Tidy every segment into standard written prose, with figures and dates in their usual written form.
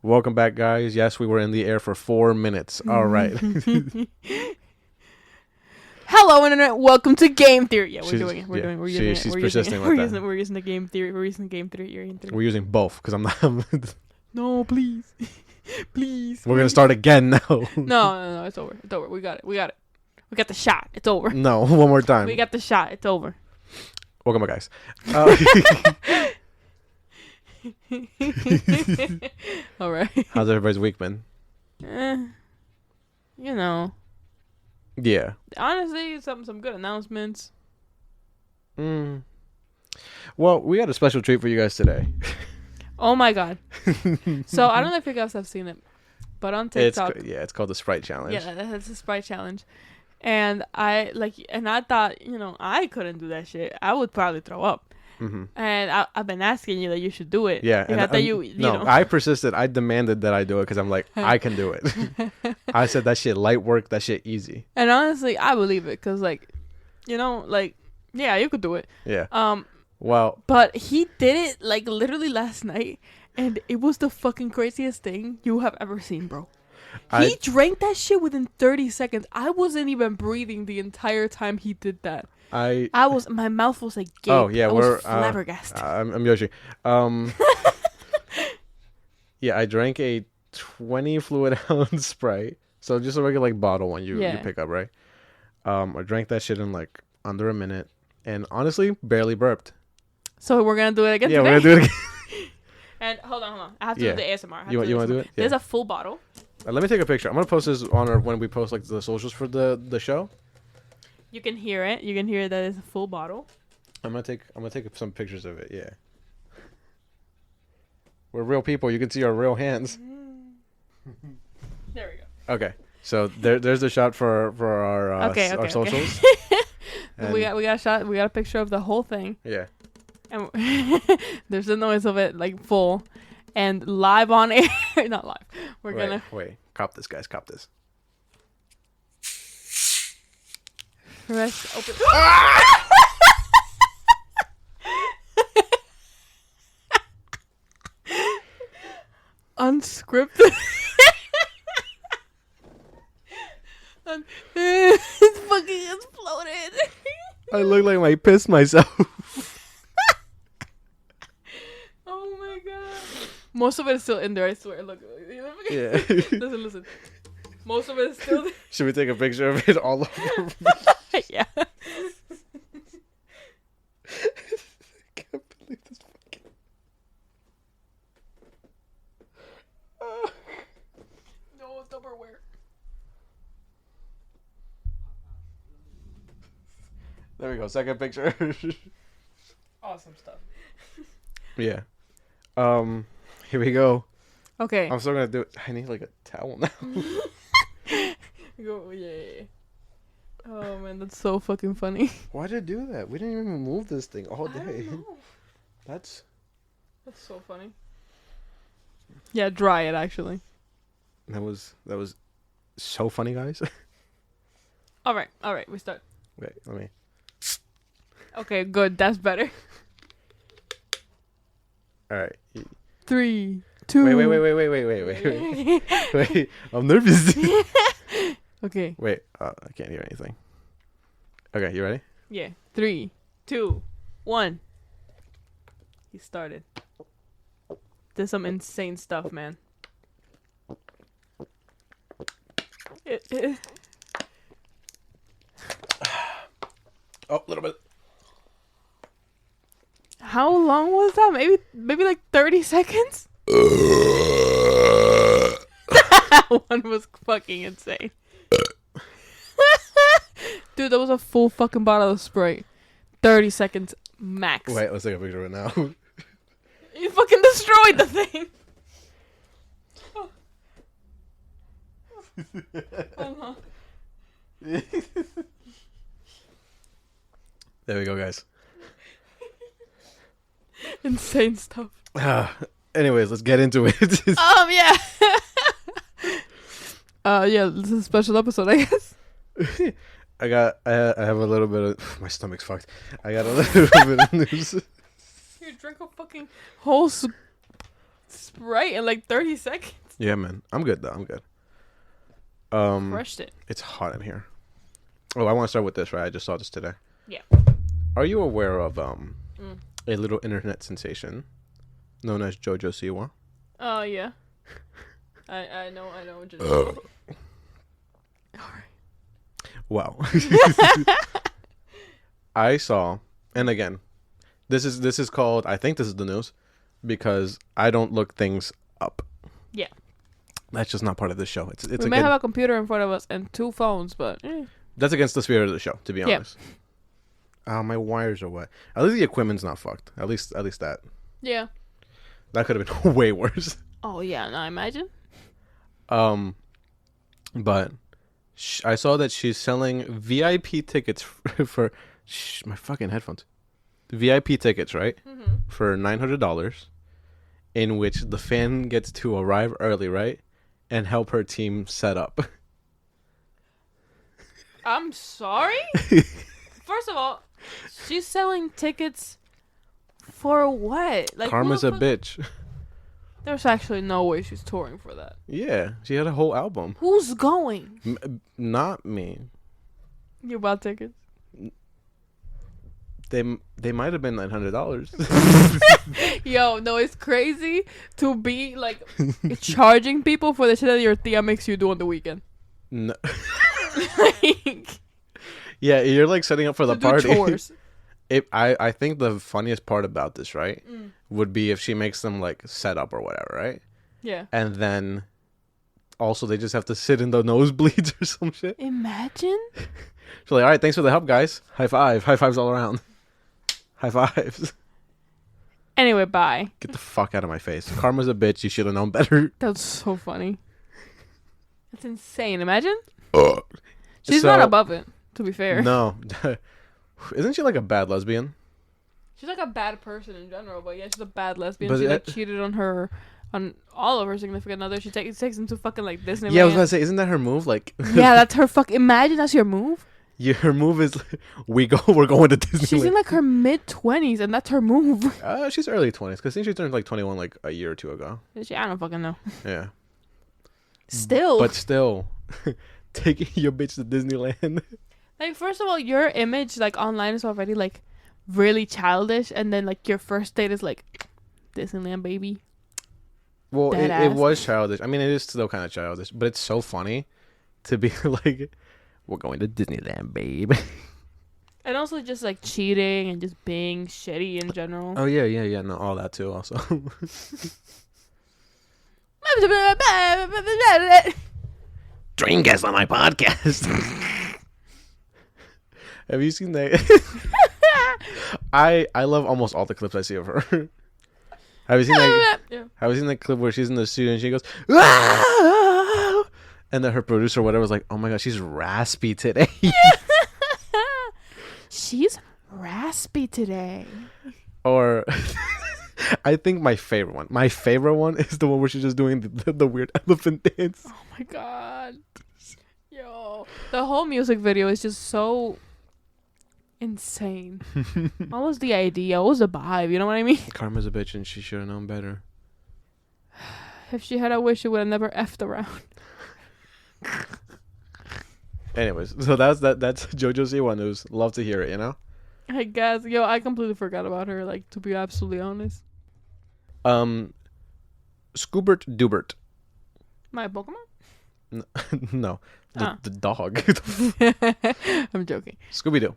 Welcome back, guys. Yes, we were in the air for 4 minutes. All right. Hello, internet. Welcome to Game Theory. Yeah, we're She's- doing it. We're yeah, doing it. We're she- using it. she's We're persisting using it. with We're that. using the Game Theory. We're using the Game Theory. We're using both because I'm not. No, please. Please. We're going to start again now. No. It's over. It's over. We got it. We got the shot. It's over. No, one more time. We got the shot. It's over. Welcome back, guys. All right. How's everybody's week been? You know. Yeah. Honestly, some good announcements. Well, we got a special treat for you guys today. Oh my god. So I don't know if you guys have seen it, but on TikTok. It's called the Sprite Challenge. Yeah, that's a Sprite challenge. And I thought, I couldn't do that shit. I would probably throw up. Mm-hmm. And I've been asking you that you should do it. Yeah. And I thought you know. I persisted. I demanded that I do it because I'm like, I can do it. I said that shit light work, that shit easy. And honestly, I believe it because, yeah, you could do it. Yeah. Well. But he did it, literally last night. And it was the fucking craziest thing you have ever seen, bro. He drank that shit within 30 seconds. I wasn't even breathing the entire time he did that. My mouth was like gape. Oh yeah, I was flabbergasted. I'm Yoshi. Yeah, I drank a 20 fluid ounce Sprite. So just a regular bottle one you pick up, right? I drank that shit in under a minute, and honestly, barely burped. So we're gonna do it again. Yeah, today? we're gonna do it again. And hold on. I have to do the ASMR. You want to do it? There's a full bottle. Let me take a picture. I'm gonna post this on when we post the socials for the show. You can hear it. You can hear that it's a full bottle. I'm gonna take some pictures of it. Yeah. We're real people. You can see our real hands. There we go. Okay. So there's the shot for our socials. We got a shot. We got a picture of the whole thing. Yeah. And there's the noise of it full, and live on air. Not live. Wait. Cop this, guys. Cop this. Press open. Unscripted. It's fucking exploded. I look like I pissed myself. Oh my god. Most of it is still in there, I swear. Look. Yeah. Listen. Most of it is still there. Should we take a picture of it all over? Yeah. I can't believe this fucking... No, it's Tupperware. There we go. Second picture. Awesome stuff. Yeah. Here we go. Okay. I'm still gonna do it. I need a towel now. Yeah. Oh man, that's so fucking funny. Why'd I do that? We didn't even move this thing all day. I don't know. That's so funny. Yeah, dry it actually. that was so funny, guys. All right, we start. Wait, let me. Okay, good. That's better. All right. 3, 2. Wait. Wait, I'm nervous. Okay. Wait, I can't hear anything. Okay, you ready? Yeah. 3, 2, 1. He started. There's some insane stuff, man. Oh, a little bit. How long was that? Maybe 30 seconds? That one was fucking insane. Dude, that was a full fucking bottle of Sprite. 30 seconds max. Wait, let's take a picture of it now. You fucking destroyed the thing. There we go, guys. Insane stuff. Anyways, let's get into it. Yeah. Yeah, this is a special episode, I guess. I have a little bit of... My stomach's fucked. I got a little bit of news. You drink a fucking whole Sprite in like 30 seconds. Yeah, man. I'm good though. I'm good. Crushed it. It's hot in here. Oh, I want to start with this, right? I just saw this today. Yeah. Are you aware of a little internet sensation known as Jojo Siwa? Oh, yeah. I know what you're doing. Alright. Wow. I saw, and again, this is called, I think this is the news, because I don't look things up. Yeah. That's just not part of the show. We may have a computer in front of us and 2 phones, but... That's against the spirit of the show, to be honest. Oh, my wires are wet. At least the equipment's not fucked. At least that. Yeah. That could have been way worse. Oh, yeah. No, imagine. But I saw that she's selling VIP tickets for my fucking headphones. VIP tickets, right? Mm-hmm. For $900, in which the fan gets to arrive early, right? And help her team set up. I'm sorry? First of all, she's selling tickets for what? Like, Karma's a bitch. There's actually no way she's touring for that. Yeah, she had a whole album. Who's going? Not me. You bought tickets? They might have been $900. Yo, no, it's crazy to be like charging people for the shit that your tia makes you do on the weekend. No. Like, yeah, you're like setting up for the party. Chores. I think the funniest part about this, right, would be if she makes them like set up or whatever, right? Yeah. And then also they just have to sit in the nosebleeds or some shit. Imagine. She's like, all right, thanks for the help, guys. High fives all around. High fives. Anyway, bye. Get the fuck out of my face. Karma's a bitch. You should have known better. That's so funny. That's insane. Imagine. She's not above it, to be fair. No. Isn't she like a bad lesbian? She's like a bad person in general, but yeah, she's a bad lesbian. But she like cheated on all of her significant others. She takes them to fucking like Disneyland. Yeah, I was gonna say, isn't that her move? Like, yeah, that's her Imagine that's your move. Yeah, her move is we're going to Disneyland. She's in like her mid-20s, and that's her move. She's early 20s, because I think she turned like 21 like a year or 2 ago. Is she? I don't fucking know. Yeah. Still, taking your bitch to Disneyland. Like, first of all, your image like online is already like really childish, and then like your first date is like Disneyland, baby. Well, it was childish. I mean, it is still kind of childish, but it's so funny to be like, we're going to Disneyland, babe. And also just like cheating and just being shitty in general. Oh yeah. No, all that too. Also. Dream guest on my podcast. Have you seen that? I love almost all the clips I see of her. Have you seen that? Yeah. Have you seen that clip where she's in the studio and she goes, "Ah!" And then her producer or whatever was like, "Oh my god, she's raspy today." She's raspy today. Or I think my favorite one is the one where she's just doing the weird elephant dance. Oh my god. Yo. The whole music video is just so insane. What was the idea? What was the vibe? You know what I mean? Karma's a bitch and she should have known better. If she had a wish, she would have never effed around. Anyways, so that's Jojo Siwa news. Love to hear it, you know? I guess. Yo, I completely forgot about her, like, to be absolutely honest. Scoobert Doobert. My Pokemon? No. The dog. I'm joking. Scooby-Doo.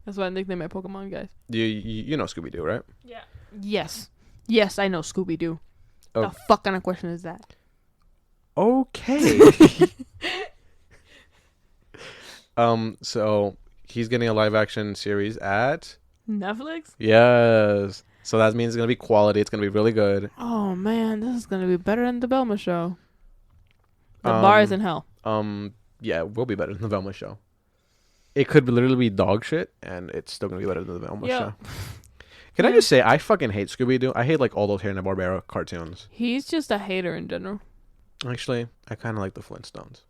That's why I nicknamed my Pokemon, guys. You know Scooby-Doo, right? Yeah. Yes, I know Scooby-Doo. Oh. The fuck kind of question is that? Okay. So he's getting a live action series at Netflix? Yes. So that means it's going to be quality. It's going to be really good. Oh man, this is going to be better than the Velma show. The bar is in hell. Yeah, it will be better than the Velma show. It could literally be dog shit, and it's still going to be better than the Velma show. Can I just say, I fucking hate Scooby-Doo. I hate like all those Hanna-Barbera cartoons. He's just a hater in general. Actually, I kind of like the Flintstones.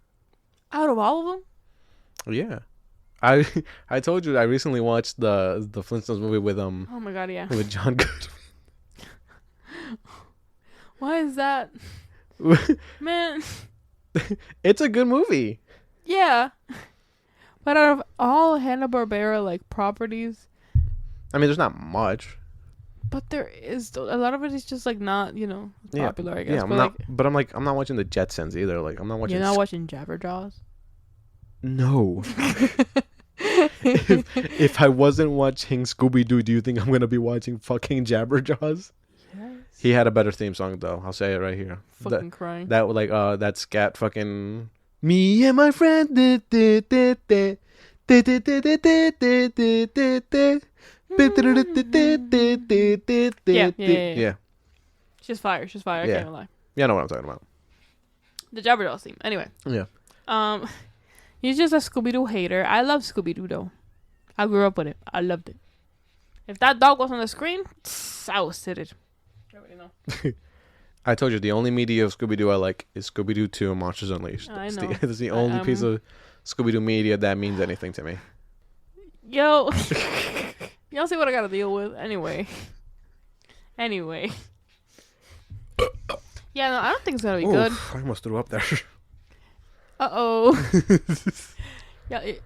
Out of all of them? Yeah. I told you I recently watched the Flintstones movie with Oh my god, yeah. with John Goodman. Why is that? Man. It's a good movie. Yeah. But out of all Hanna-Barbera, like, properties... I mean, there's not much. But there is... A lot of it is just, like, not, popular, I guess. Yeah, I'm not watching the Jetsons either. Like, I'm not watching... You're not watching Jabberjaws? No. if I wasn't watching Scooby-Doo, do you think I'm going to be watching fucking Jabberjaws? Yes. He had a better theme song, though. I'll say it right here. Fucking crying. That scat fucking... Me and my friend... Yeah. She's fire. I can't lie. Yeah, I know what I'm talking about. The Jabberjaws theme. Anyway. Yeah. He's just a Scooby-Doo hater. I love Scooby-Doo, though. I grew up with it. I loved it. If that dog was on the screen, I was sitted. I already know. I told you, the only media of Scooby-Doo I like is Scooby-Doo 2 and Monsters Unleashed. I know. It's the only piece of Scooby-Doo media that means anything to me. Yo. Y'all see what I gotta deal with. Anyway. Yeah, no, I don't think it's gonna be good. I almost threw up there. Uh-oh. Yeah, it's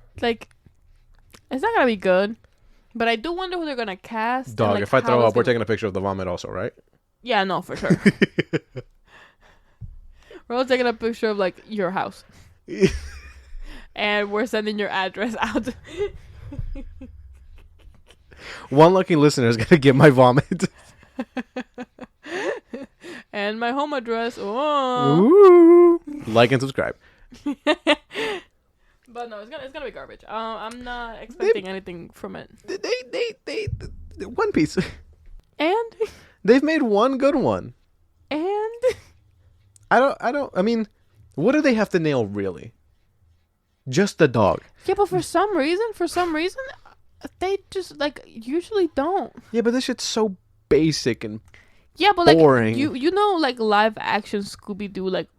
not gonna be good. But I do wonder who they're gonna cast. Dog, and, if I throw up, we're taking a picture of the vomit also, right? Yeah, no, for sure. We're all taking a picture of, like, your house. And we're sending your address out. One lucky listener is going to get my vomit. And my home address. Oh. Ooh. Like and subscribe. But no, it's gonna be garbage. I'm not expecting anything from it. They One Piece. And they've made one good one. And I mean, what do they have to nail really? Just the dog. Yeah, but for some reason, they just, like, usually don't. Yeah, but this shit's so basic and boring. Like, you know, like, live action Scooby-Doo, like,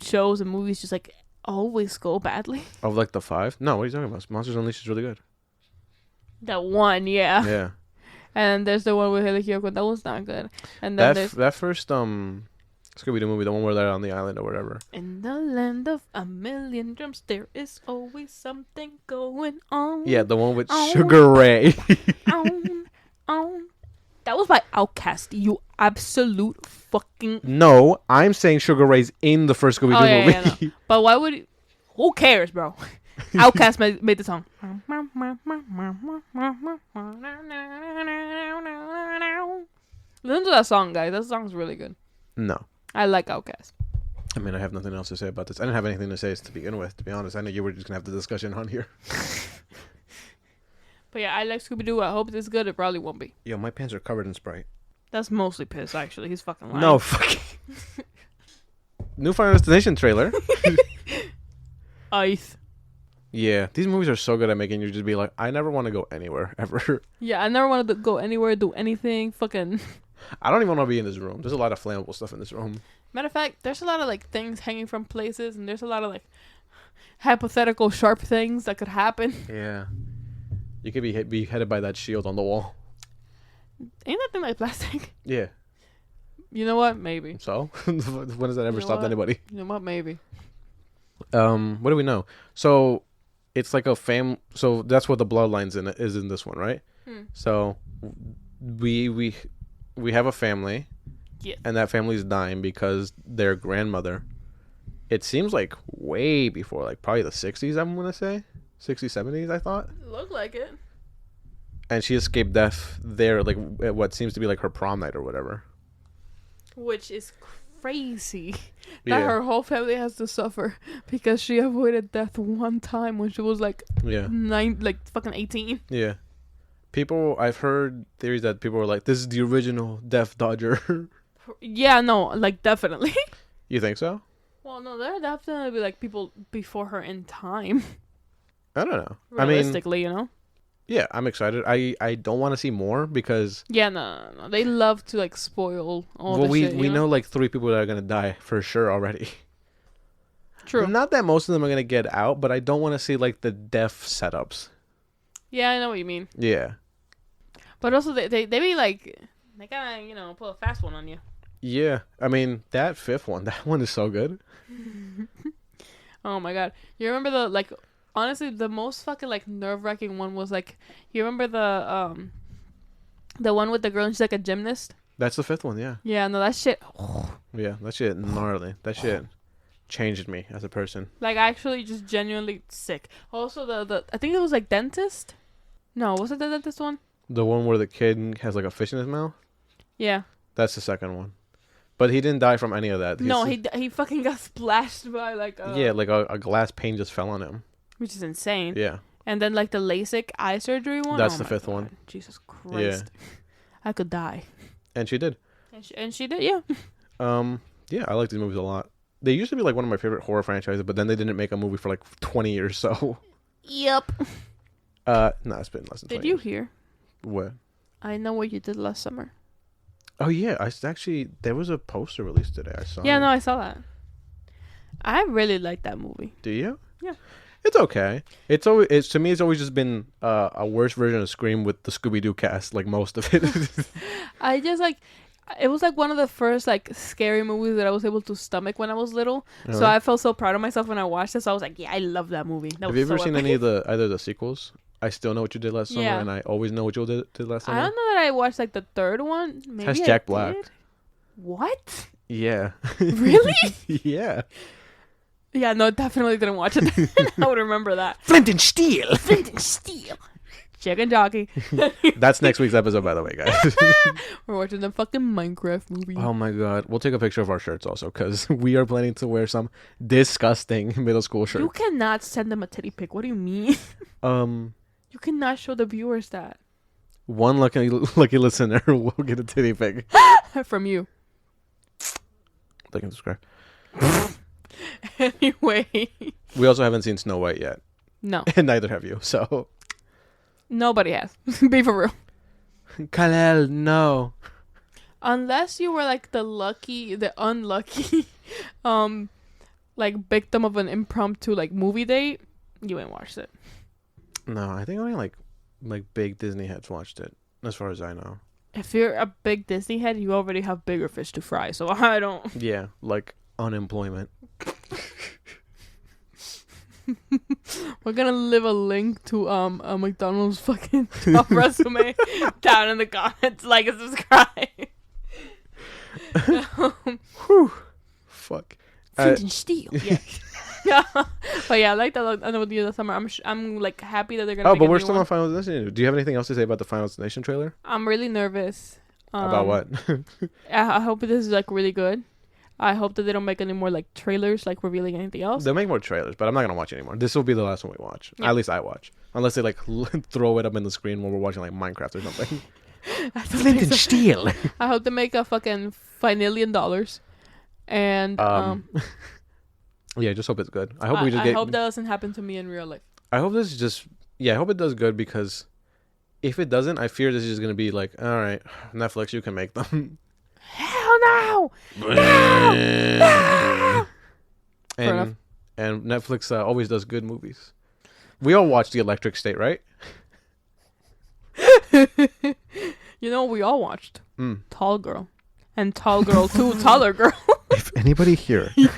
shows and movies just, like, always go badly. Of, like, the 5? No, what are you talking about? Monsters Unleashed is really good. That one, yeah. Yeah. And there's the one with Haley Kiyoko. That one's not good. And then that first Scooby-Doo movie, the one where they're on the island or whatever. In the land of a million drums, there is always something going on. Yeah, the one with Sugar Ray. That was by Outkast. You absolute fucking... No, I'm saying Sugar Ray's in the first Scooby-Doo movie. Yeah, no. But why would... Who cares, bro? Outkast made the song. Listen to that song, guys. That song's really good. No. I like Outkast. I mean, I have nothing else to say about this. I didn't have anything to say to begin with, to be honest. I knew you were just going to have the discussion on here. But yeah, I like Scooby-Doo. I hope it's good. It probably won't be. Yo, my pants are covered in Sprite. That's mostly piss, actually. He's fucking lying. No, fucking... New Final Destination trailer. Ice. Yeah, these movies are so good at making you just be like, I never want to go anywhere, ever. Yeah, I never wanted to go anywhere, do anything. Fucking... I don't even want to be in this room. There's a lot of flammable stuff in this room. Matter of fact, there's a lot of, like, things hanging from places, and there's a lot of, like, hypothetical sharp things that could happen. Yeah. You could be beheaded by that shield on the wall. Ain't that thing like plastic? Yeah. You know what? Maybe. So? When has that ever stopped anybody? You know what? Maybe. What do we know? So, it's like a so that's what the bloodlines is in this one, right? So, we have a family. Yes. And that family's dying because their grandmother, it seems like way before, like probably the 60s, I'm going to say. 60s, 70s, I thought. Looked like it. And she escaped death there, like, at what seems to be like her prom night or whatever. Which is crazy. That her whole family has to suffer because she avoided death one time when she was like fucking 18. Yeah. I've heard theories that people were like, this is the original Death Dodger. Yeah, no, like, definitely. You think so? Well, no, there definitely be, like, people before her in time. I don't know. Realistically, you know? Yeah, I'm excited. I don't want to see more because... Yeah, no. They love to, like, spoil all the shit, we know, like, 3 people that are going to die for sure already. True. Not that most of them are going to get out, but I don't want to see, like, the death setups. Yeah, I know what you mean. Yeah. But also, they be, like... They gotta, pull a fast one on you. Yeah, I mean that fifth one. That one is so good. Oh my god, you remember honestly the most fucking like nerve-wracking one was like, you remember the one with the girl and she's like a gymnast? That's the fifth one. Yeah. Yeah, no, that shit. Yeah, that shit gnarly. That shit changed me as a person. Like actually just genuinely sick. Also the I think it was like dentist. No, was it the dentist one? The one where the kid has like a fish in his mouth. Yeah. That's the second one. But he didn't die from any of that. No, he fucking got splashed by like a glass pane just fell on him. Which is insane. Yeah. And then like the LASIK eye surgery one. That's the fifth one. Jesus Christ. Yeah. I could die. And she did. And she did, yeah. Yeah, I like these movies a lot. They used to be like one of my favorite horror franchises, but then they didn't make a movie for like 20 years, so. Yep. No, it's been less than 20 Did you hear? What? I Know What You Did Last Summer. Oh yeah, there was a poster released today. I saw. Yeah, no, I saw that. I really like that movie. Do you? Yeah. It's okay. To me it's always just been a worse version of Scream with the Scooby-Doo cast, like most of it. I just like, it was like one of the first like scary movies that I was able to stomach when I was little. Uh-huh. So I felt so proud of myself when I watched it. So I was like, yeah, I love that movie. Have you ever seen any of either the sequels? I Still Know What You Did Last Summer, and I Always Know What You Did Last Summer. I don't know that I watched like the third one. Maybe has Jack Black. What? Yeah. Really? Yeah. Yeah, no, definitely didn't watch it. I would remember that. Flint and Steel. Flint and Steel. Chicken jockey. That's next week's episode, by the way, guys. We're watching the fucking Minecraft movie. Oh my god. We'll take a picture of our shirts also, because we are planning to wear some disgusting middle school shirts. You cannot send them a titty pic. What do you mean? You cannot show the viewers that. One lucky listener will get a titty pic. From you. Like and subscribe. Anyway. We also haven't seen Snow White yet. No. And neither have you, so. Nobody has. Be for real. Kalel, no. Unless you were like the unlucky, like victim of an impromptu like movie date, you ain't watched it. No, I think only like big Disney heads watched it, as far as I know. If you're a big Disney head, you already have bigger fish to fry, so I don't. Yeah, like unemployment. We're gonna leave a link to a McDonald's fucking job resume down in the comments. Like and subscribe. Whew. Fuck. Flint and Steel. Yeah. Yeah. But yeah, I like that. I know what the summer. I'm like happy that they're gonna. Oh, but we're still on Final Destination. Do you have anything else to say about the Final Destination trailer? I'm really nervous. About what? I hope this is like really good. I hope that they don't make any more like trailers, like revealing anything else. They'll make more trailers, but I'm not gonna watch anymore. This will be the last one we watch. Yeah. At least I watch, unless they like throw it up in the screen when we're watching like Minecraft or something. Flint and Steel. I hope they make a fucking $5 million, and yeah, just hope it's good. I hope I hope that doesn't happen to me in real life. I hope this is just I hope it does good, because if it doesn't, I fear this is just gonna be like, all right, Netflix, you can make them. Hell no! No! And Netflix always does good movies. We all watched The Electric State, right? You know, we all watched Tall Girl. And Tall Girl 2, Taller Girl. If anybody here... He's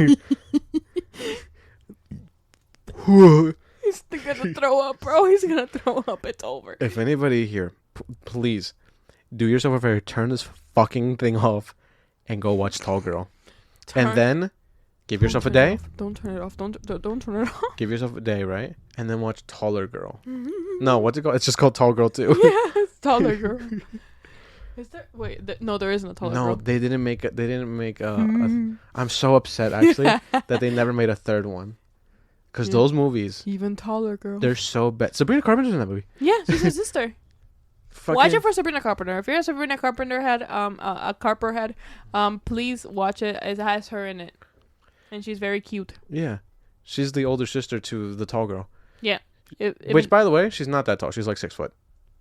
gonna throw up, bro. He's gonna throw up. It's over. If anybody here, please, do yourself a favor. Turn this fucking thing off and go watch Tall Girl. And then give yourself a day. Don't turn it off. Don't turn it off. Give yourself a day, right? And then watch Taller Girl. No, what's it called? It's just called Tall Girl 2. Yeah, it's Taller Girl. Is there? Wait, no, there isn't a Taller Girl. No, they didn't make I'm so upset, actually, that they never made a third one. Because those movies... Even Taller Girl. They're so bad. Sabrina Carpenter's in that movie. Yeah, she's his sister. Watch it for Sabrina Carpenter. If you're a Sabrina Carpenter head, a Carper head, please watch it. It has her in it, and she's very cute. Yeah, she's the older sister to the tall girl. Yeah, which, by the way, she's not that tall. She's like 6 foot.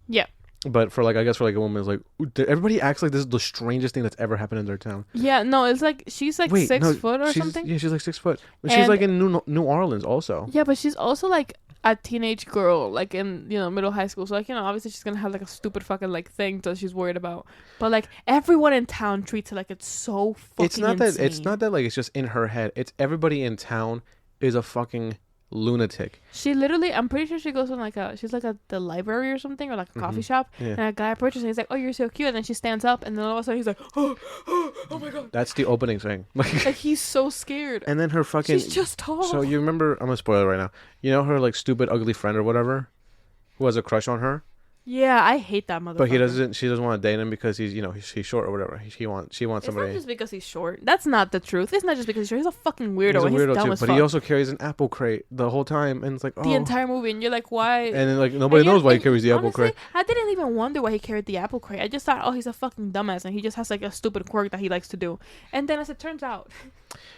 Yeah, but for like, I guess for like a woman, it's like everybody acts like this is the strangest thing that's ever happened in their town. Yeah, no, it's like she's like 6 foot or something. Yeah, she's like 6 foot. She's like in New Orleans also. Yeah, but she's also like a teenage girl, like in middle high school. So like obviously she's gonna have like a stupid fucking like thing that she's worried about. But like everyone in town treats her like it's so fucking. It's not insane. that. It's not that like it's just in her head. It's everybody in town is a fucking lunatic. She literally, I'm pretty sure she goes on she's like at the library or something, or like a coffee shop, and a guy approaches and he's like, "Oh, you're so cute," and then she stands up, and then all of a sudden he's like, "Oh my god." That's the opening thing. Like he's so scared. And then her fucking. She's just tall. So you remember? I'm gonna spoil it right now. You know her like stupid ugly friend or whatever, who has a crush on her. Yeah, I hate that motherfucker. But he doesn't. She doesn't want to date him because he's he's short or whatever. She wants somebody. It's not just because he's short. That's not the truth. It's not just because he's short. He's a fucking weirdo. He's a weirdo dumb too. as But fuck. he also carries an apple crate the whole time, and it's like the entire movie, and you're like, why? And then like nobody knows why he carries the apple crate. I didn't even wonder why he carried the apple crate. I just thought, oh, he's a fucking dumbass, and he just has like a stupid quirk that he likes to do. And then as it turns out,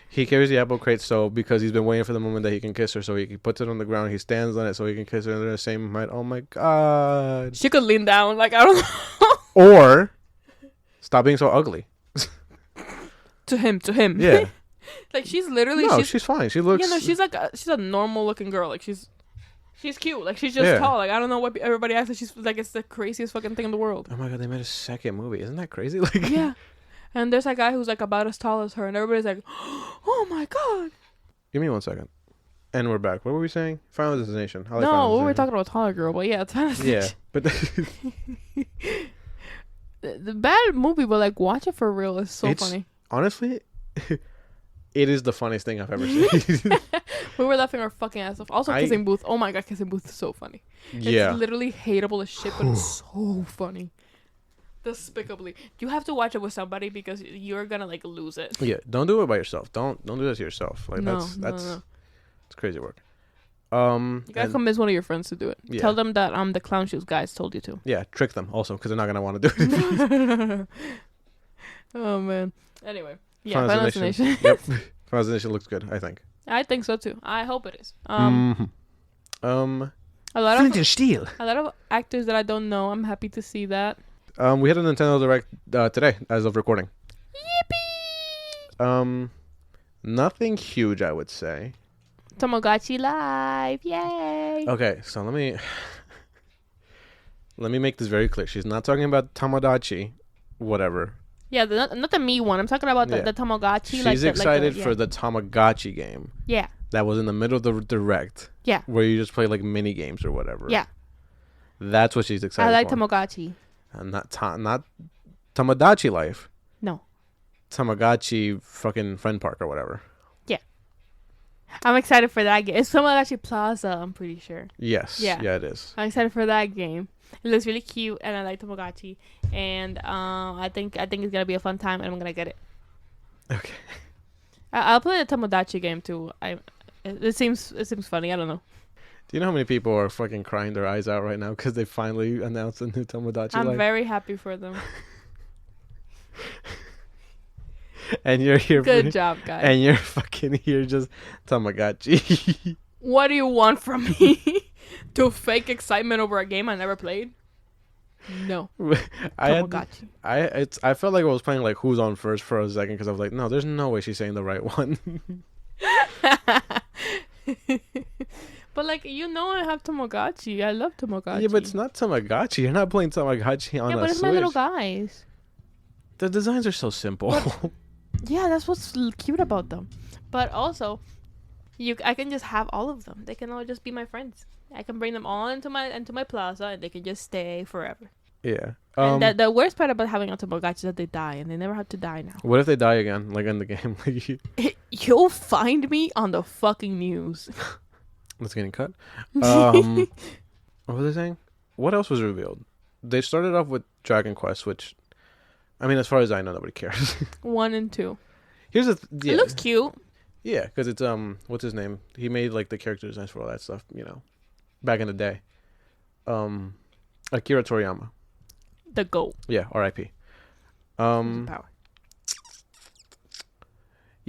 he carries the apple crate because he's been waiting for the moment that he can kiss her. So he puts it on the ground. He stands on it so he can kiss her. And they're the same height. Oh my god. She could lean down. Like I don't know. Or stop being so ugly. To him. Yeah. Like she's literally. No, she's fine. She looks. She's like she's a normal looking girl. Like she's cute. Like she's just tall. Like I don't know what everybody acts like. She's like it's the craziest fucking thing in the world. Oh my god, they made a second movie. Isn't that crazy? Like yeah. And there's a guy who's like about as tall as her, and everybody's like, "Oh my god!" Give me 1 second, and we're back. What were we saying? Final Destination. No, we were talking about taller girl, but yeah, it's Final Destination. Yeah, but the bad movie, but like watch it for real. It's so funny. Honestly, it is the funniest thing I've ever seen. We were laughing our fucking ass off. Also, Kissing Booth. Oh my god, Kissing Booth is so funny. Yeah, it's literally hateable as shit, but it's so funny. Despicably. You have to watch it with somebody because you're gonna like lose it. Yeah, don't do it by yourself. Don't do this to yourself. Like no. It's crazy work. You gotta convince one of your friends to do it. Yeah. Tell them that the Clown Shoes guys told you to. Yeah, trick them also because they're not gonna want to do it. Oh man. Anyway, yeah, Final Destination. Yep, Final Destination looks good. I think. I think so too. I hope it is. A lot of actors that I don't know. I'm happy to see that. We had a Nintendo Direct today as of recording. Yippee! Nothing huge, I would say. Tamagotchi Live, yay! Okay, so let me make this very clear. She's not talking about Tamagotchi, whatever. Yeah, not the me one. I'm talking about the Tamagotchi. She's excited for the Tamagotchi game. Yeah. That was in the middle of the Direct. Yeah. Where you just play like mini games or whatever. Yeah. That's what she's excited for. I like Tamagotchi. Not Tamagotchi Life. No. Tamagotchi fucking Friend Park or whatever. Yeah. I'm excited for that game. It's Tamagotchi Plaza, I'm pretty sure. Yes. Yeah, it is. I'm excited for that game. It looks really cute, and I like Tamagotchi. And I think it's gonna be a fun time, and I'm gonna get it. Okay. I'll play the Tamagotchi game too. It seems funny. I don't know. Do you know how many people are fucking crying their eyes out right now because they finally announced a new Tamagotchi? I'm very happy for them. And you're here. Good job, guys. And you're fucking here just Tamagotchi. What do you want from me? To fake excitement over a game I never played? No. Tamagotchi. I felt like I was playing like Who's On First for a second because I was like, no, there's no way she's saying the right one. But like I have Tamagotchi. I love Tamagotchi. Yeah, but it's not Tamagotchi. You're not playing Tamagotchi on a Switch. Yeah, but it's my little guys. The designs are so simple. But, yeah, that's what's cute about them. But also, I can just have all of them. They can all just be my friends. I can bring them all into my plaza, and they can just stay forever. Yeah. And the worst part about having a Tamagotchi is that they die, and they never have to die now. What if they die again, like in the game? You'll find me on the fucking news. That's getting cut. What was I saying? What else was revealed? They started off with Dragon Quest, which, I mean, as far as I know, nobody cares. 1 and 2. Here's It looks cute. Yeah, because it's what's his name? He made like the character designs for all that stuff, back in the day. Akira Toriyama. The GOAT. Yeah, R.I.P. Power.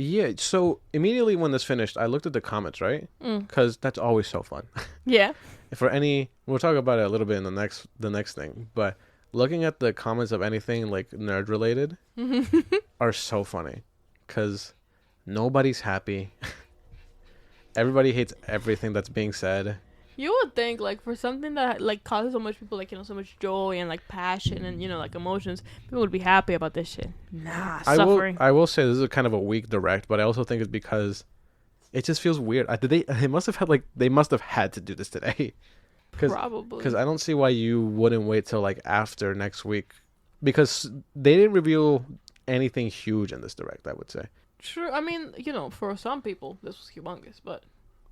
Yeah, so immediately when this finished, I looked at the comments, right? Because that's always so fun. Yeah. We'll talk about it a little bit in the next thing, but looking at the comments of anything like nerd related are so funny because nobody's happy. Everybody hates everything that's being said. You would think, like, for something that, like, causes so much people, like, so much joy and, like, passion and, like, emotions, people would be happy about this shit. Nah, suffering. I will say this is kind of a weak direct, but I also think it's because it just feels weird. They must have had to do this today. Probably. Because I don't see why you wouldn't wait till, like, after next week. Because they didn't reveal anything huge in this direct, I would say. True. I mean, for some people, this was humongous, but...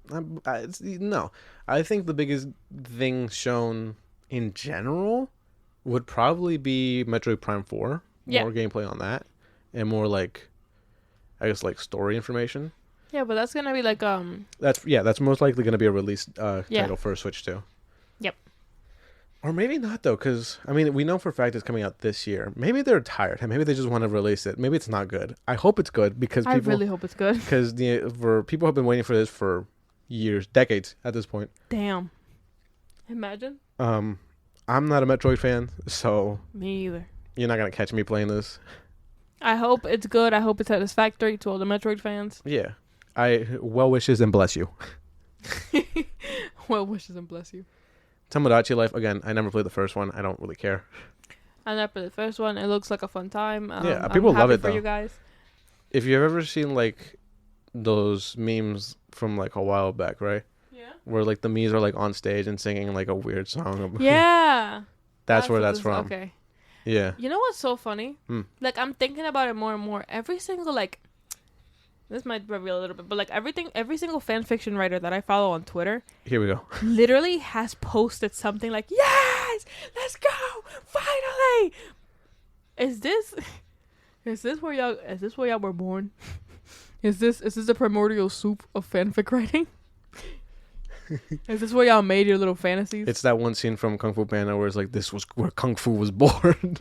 No. I think the biggest thing shown in general would probably be Metroid Prime 4. Yeah. More gameplay on that. And more, like, I guess, like, story information. Yeah, but that's gonna be, like, That's most likely gonna be a release title for Switch 2. Yep. Or maybe not, though, because, I mean, we know for a fact it's coming out this year. Maybe they're tired, and maybe they just want to release it. Maybe it's not good. I hope it's good, because I really hope it's good. Because people have been waiting for this for years, decades at this point. Damn. Imagine. I'm not a Metroid fan, so... Me either. You're not going to catch me playing this. I hope it's good. I hope it's satisfactory to all the Metroid fans. Yeah. Well wishes and bless you. Well wishes and bless you. Tomodachi Life, again, I never played the first one. I don't really care. I never played the first one. It looks like a fun time. Yeah, people love it, though. For you guys. If you've ever seen, like, those memes from, like, a while back, right? Yeah. Where, like, the Miis are, like, on stage and singing, like, a weird song. Yeah. That's where that's from. Okay. Yeah. You know what's so funny? Like, I'm thinking about it more and more. Every single, like... This might reveal a little bit, but, like, every single fan fiction writer that I follow on Twitter... Here we go. Literally has posted something like, yes! Let's go! Finally! Is this where y'all were born? Is this the primordial soup of fanfic writing? Is this where y'all made your little fantasies? It's that one scene from Kung Fu Panda where it's like, this was where Kung Fu was born.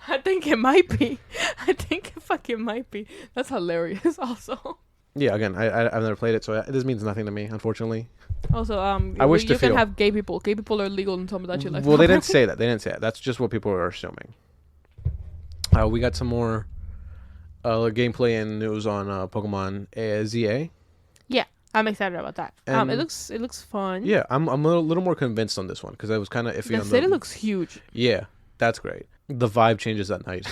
I think it might be. I think it fucking might be. That's hilarious also. Yeah, again, I've never played it, so this means nothing to me, unfortunately. Also, I wish you can have gay people. Gay people are legal in Tomodachi Life. Well, they didn't say that. That's just what people are assuming. We got some more gameplay and news on Pokemon ZA. Yeah, I'm excited about that. It looks fun. Yeah, I'm a little more convinced on this one because I was kind of iffy. The city looks huge. Yeah, that's great. The vibe changes at night.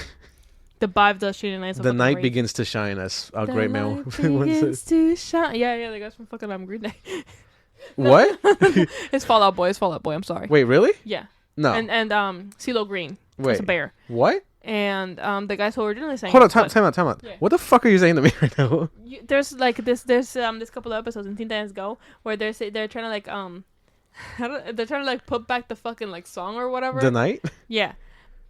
The vibe does change at night. The night begins to shine, as a great male begins to shine. Yeah, the guys from fucking Green Day. What? It's Fallout Boy. I'm sorry. Wait, really? Yeah. No. And CeeLo Green. Wait. It's a bear. What? And the guys who originally sang. Hold on, time out. Yeah. What the fuck are you saying to me right now? There's like this couple of episodes in Teen Titans Go where they're trying to like they're trying to like put back the fucking like song or whatever. The night? Yeah.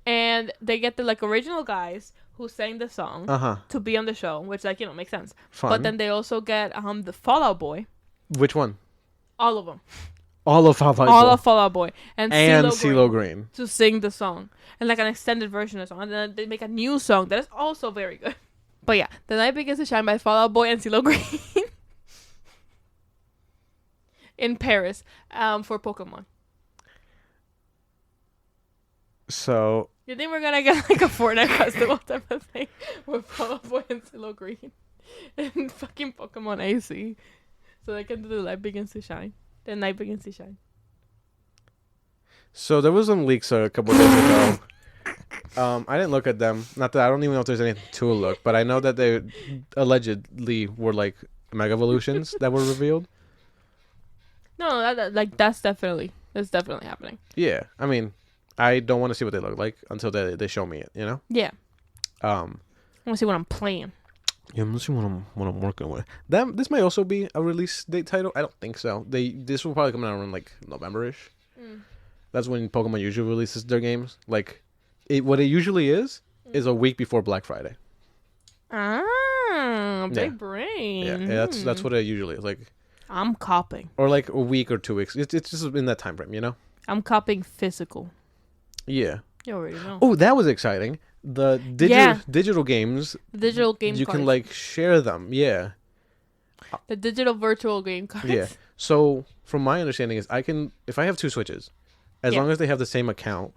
And they get the like original guys who sang the song to be on the show, which like makes sense. Fun. But then they also get the Fallout Boy. Which one? All of them. All of Fallout Boy. All of Fallout Boy and CeeLo Green to sing the song and like an extended version of the song, and then they make a new song that is also very good. But yeah, The Night Begins to Shine by Fallout Boy and CeeLo Green in Paris for Pokemon. So you think we're gonna get like a Fortnite festival type of thing with Fallout Boy and CeeLo Green and fucking Pokemon AC, so they can do The Night Begins to Shine. The Night Begins to Shine. So there was some leaks a couple days ago. I didn't look at them. Not that I don't even know if there's anything to look, but I know that they allegedly were like Mega Evolutions that were revealed. No, that's definitely happening. Yeah, I mean, I don't want to see what they look like until they show me it. You know? Yeah. I want to see what I'm playing. Yeah, let's see what I'm working with. This might also be a release date title. I don't think so. This will probably come out around like November-ish. That's when Pokemon usually releases their games. Like, what it usually is a week before Black Friday. Ah, big brain. Yeah, that's what it usually is. Like, I'm copying. Or like a week or 2 weeks. It's just in that time frame, you know. I'm copying physical. Yeah. You already know. Oh, that was exciting. The digital games. The digital game you cards. can like share them. Yeah. The digital virtual game cards. Yeah. So from my understanding is if I have 2 Switches, as long as they have the same account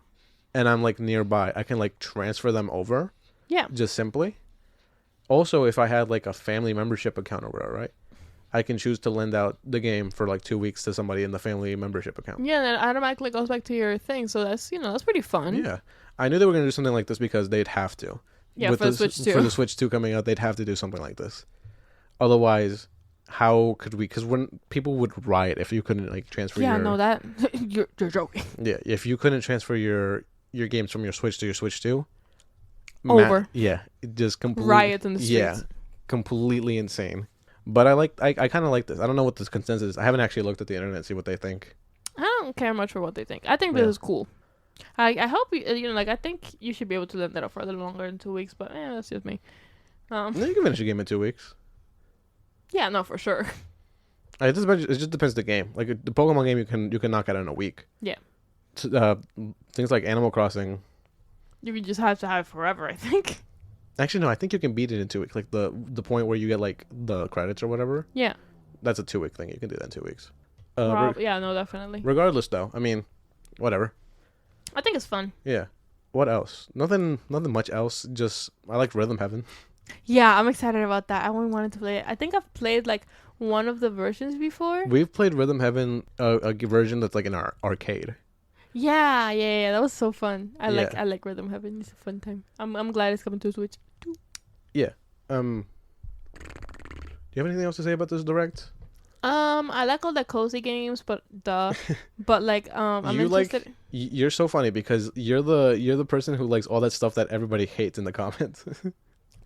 and I'm like nearby, I can like transfer them over. Yeah. Just simply. Also, if I had like a family membership account or whatever, right? I can choose to lend out the game for like 2 weeks to somebody in the family membership account. Yeah, and it automatically goes back to your thing. So that's that's pretty fun. Yeah, I knew they were gonna do something like this because they'd have to. Yeah, for the Switch 2. For the Switch 2 coming out, they'd have to do something like this. Otherwise, how could we? Because when people would riot if you couldn't like transfer. Yeah, no, that you're joking. Yeah, if you couldn't transfer your games from your Switch to your Switch 2. Over. Yeah, it just completely riot in the streets. Yeah, completely insane. But I kind of like this. I don't know what this consensus is. I haven't actually looked at the internet to see what they think. I don't care much for what they think. I think this is cool. I hope I think you should be able to lend that up for a little longer than 2 weeks, but that's just me. No, you can finish a game in 2 weeks. Yeah, no, for sure. It just depends the game. Like the Pokemon game, you can knock out in a week. Yeah. Things like Animal Crossing. You just have to have it forever, I think. Actually, no, I think you can beat it in 2 weeks. Like the point where you get like the credits or whatever. Yeah. That's a 2-week thing. You can do that in 2 weeks. Yeah, no, definitely. Regardless, though, I mean, whatever. I think it's fun. Yeah. What else? Nothing much else. Just I like Rhythm Heaven. Yeah, I'm excited about that. I only wanted to play it. I think I've played like one of the versions before. We've played Rhythm Heaven, a version that's like in our arcade. Yeah, that was so fun. I like Rhythm Heaven. It's a fun time. I'm glad it's coming to Switch too. Yeah. Do you have anything else to say about this direct? I like all the cozy games, but like I'm interested. You're so funny because you're the person who likes all that stuff that everybody hates in the comments.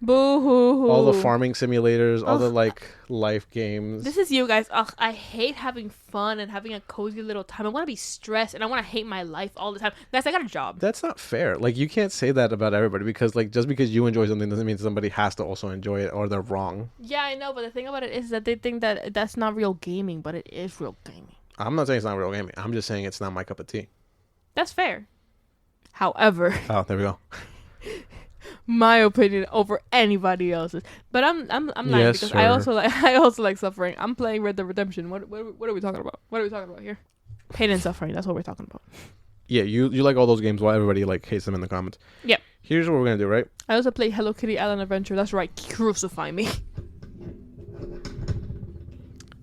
Boo hoo. All the farming simulators, all the like life games. This is you guys. Ugh, I hate having fun and having a cozy little time. I want to be stressed and I want to hate my life all the time. Guys, I got a job. That's not fair. Like you can't say that about everybody because like just because you enjoy something doesn't mean somebody has to also enjoy it or they're wrong. Yeah, I know, but the thing about it is that they think that that's not real gaming, but it is real gaming. I'm not saying it's not real gaming. I'm just saying it's not my cup of tea. That's fair. However. Oh, there we go. My opinion over anybody else's, but I'm not because sure. I also like suffering. I'm playing Red Dead Redemption. What are we talking about? What are we talking about here? Pain and suffering. That's what we're talking about. Yeah, you like all those games while everybody like hates them in the comments. Yep. Here's what we're gonna do, right? I also play Hello Kitty Island Adventure. That's right. Crucify me.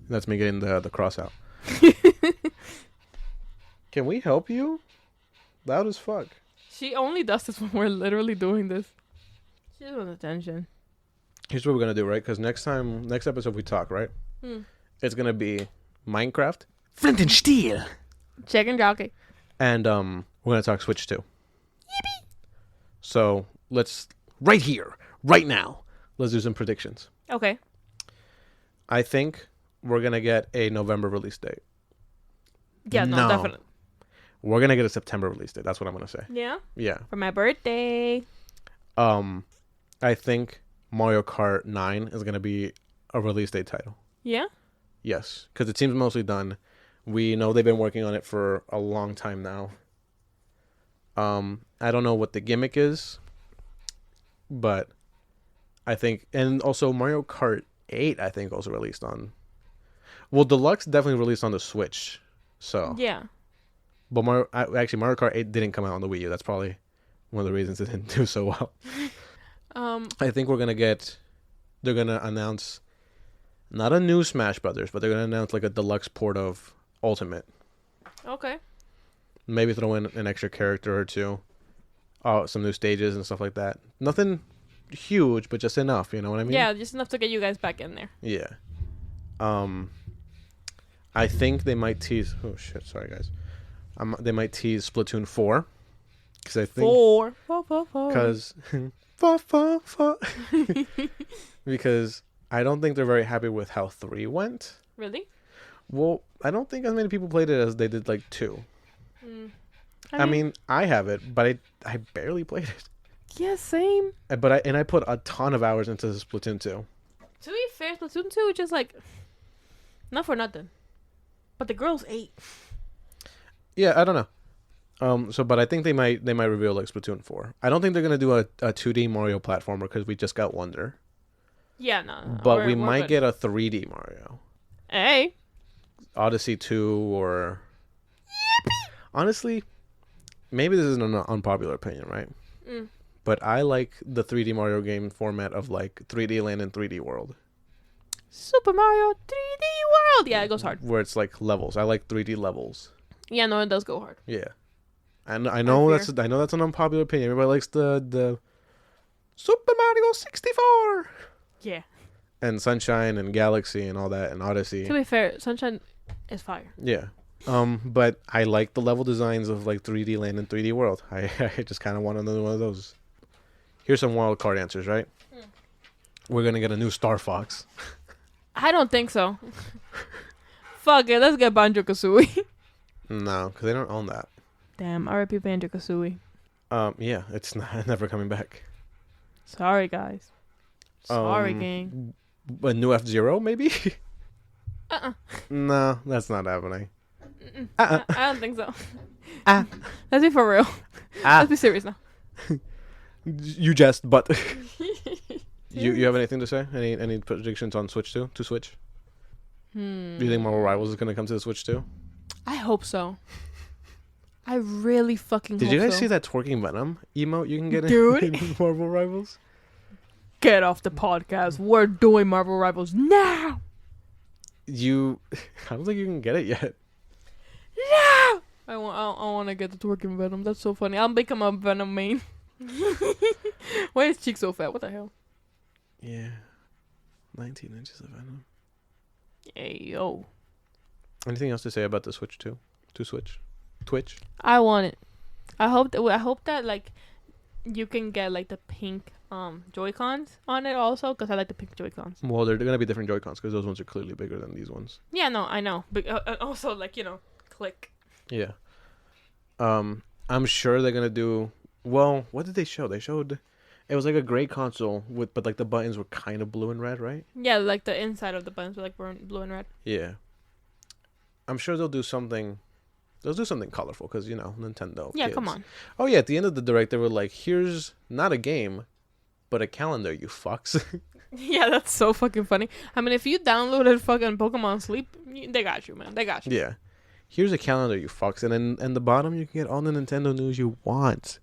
That's me getting the cross out. Can we help you? Loud as fuck. She only does this when we're literally doing this. She doesn't want attention. Here's what we're gonna do, right? Because next episode we talk, right? It's gonna be Minecraft, Flint and Steel, Chicken Jockey, and we're gonna talk Switch 2. Yippee! So let's right here, right now. Let's do some predictions. Okay. I think we're gonna get a November release date. Yeah, no, definitely. We're gonna get a September release date. That's what I'm gonna say. Yeah. Yeah. For my birthday. I think Mario Kart 9 is gonna be a release date title. Yeah. Yes, because it seems mostly done. We know they've been working on it for a long time now. I don't know what the gimmick is, but I think, and also Mario Kart 8, I think also released on. Well, Deluxe definitely released on the Switch, so yeah. But Mario Kart 8 didn't come out on the Wii U. That's probably one of the reasons it didn't do so well. I think they're gonna announce not a new Smash Brothers, but they're gonna announce like a deluxe port of Ultimate. Okay. Maybe throw in an extra character or two, some new stages and stuff like that. Nothing huge, but just enough. You know what I mean? Yeah, just enough to get you guys back in there. Yeah. I think they might tease. Oh shit! Sorry guys. They might tease Splatoon 4. Because I think 4. Because because I don't think they're very happy with how 3 went. Really? Well, I don't think as many people played it as they did like 2. I mean, I have it, but I barely played it. Yeah, same. But I put a ton of hours into Splatoon 2. To be fair, Splatoon 2 is just like not for nothing. But the girls ate. Yeah, I don't know. But I think they might reveal like Splatoon 4. I don't think they're gonna do a 2D Mario platformer because we just got Wonder. Yeah, no. But we might get a 3D Mario. Hey. Odyssey 2 or. Yippee! Honestly, maybe this is an unpopular opinion, right? But I like the 3D Mario game format of like 3D Land and 3D World. Super Mario 3D World. Yeah, it goes hard. Where it's like levels. I like 3D levels. Yeah, no, it does go hard. Yeah. And I know that's an unpopular opinion. Everybody likes the Super Mario 64. Yeah. And Sunshine and Galaxy and all that and Odyssey. To be fair, Sunshine is fire. Yeah. But I like the level designs of like 3D Land and 3D World. I just kind of want another one of those. Here's some wild card answers, right? We're gonna get a new Star Fox. I don't think so. Fuck it, let's get Banjo-Kazooie. No, because they don't own that. Damn, R.I.P. Banjo-Kazooie. Yeah, it's never coming back. Sorry, guys. Sorry, gang. A new F-Zero, maybe? No, that's not happening. I don't think so. Let's be for real. Let's be serious now. You jest, but you have anything to say? Any predictions on Switch 2? To Switch? Do you think Marvel Rivals is gonna come to the Switch 2? I hope so. I really fucking hope so. Did you guys see that twerking Venom emote you can get in Marvel Rivals? Get off the podcast. We're doing Marvel Rivals now. I don't think you can get it yet. No! I want to get the twerking Venom. That's so funny. I'll become a Venom main. Why is Cheek so fat? What the hell? Yeah. 19 inches of Venom. Hey, yo. Anything else to say about the Switch 2? To Switch? Twitch? I want it. I hope that like you can get like the pink Joy-Cons on it also, because I like the pink Joy-Cons. Well, they're gonna be different Joy-Cons because those ones are clearly bigger than these ones. Yeah, no, I know. But also, like, click. Yeah. I'm sure they're gonna do. Well, what did they show? They showed. It was like a gray console but like the buttons were kind of blue and red, right? Yeah, like the inside of the buttons were like blue and red. Yeah. I'm sure they'll do something. They'll do something colorful because Nintendo. Yeah, kids. come on. Oh yeah, at the end of the direct, they were like, "Here's not a game, but a calendar, you fucks." Yeah, that's so fucking funny. I mean, if you downloaded fucking Pokemon Sleep, they got you, man. They got you. Yeah. Here's a calendar, you fucks, and then in the bottom you can get all the Nintendo news you want.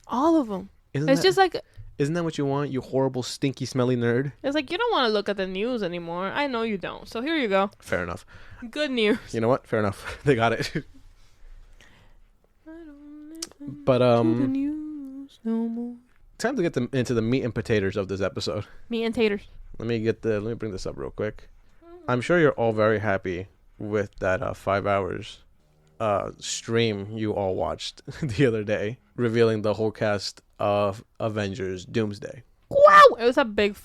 All of them. Isn't that what you want, you horrible, stinky, smelly nerd? It's like you don't want to look at the news anymore. I know you don't. So here you go. Fair enough. Good news. You know what? Fair enough. They got it. But the news no more. Time to get into the meat and potatoes of this episode. Meat and taters. Let me bring this up real quick. I'm sure you're all very happy with that 5 hours stream you all watched the other day, revealing the whole cast of Avengers Doomsday. Wow! It was a big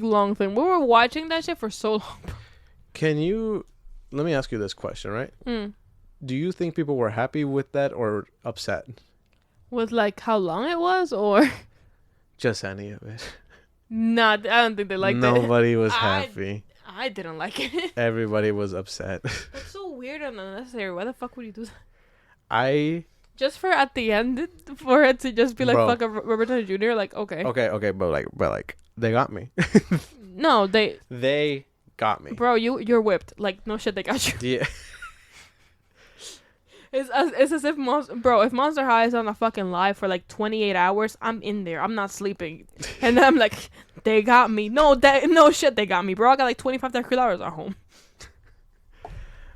long thing. We were watching that shit for so long. Let me ask you this question, right? Do you think people were happy with that or upset? With like how long it was, or just any of it? Nah, I don't think they liked it. Nobody was happy. I didn't like it. Everybody was upset. That's so weird and unnecessary. Why the fuck would you do that? Just for at the end, for it to just be like, fuck a Robert Downey Jr., like, okay. Okay, but like, they got me. No, they got me. Bro, you're whipped. Like, no shit, they got you. Yeah. It's as if if Monster High is on a fucking live for like 28 hours, I'm in there. I'm not sleeping. And then I'm like, they got me. No shit, they got me, bro. I got like 25 30 hours at home.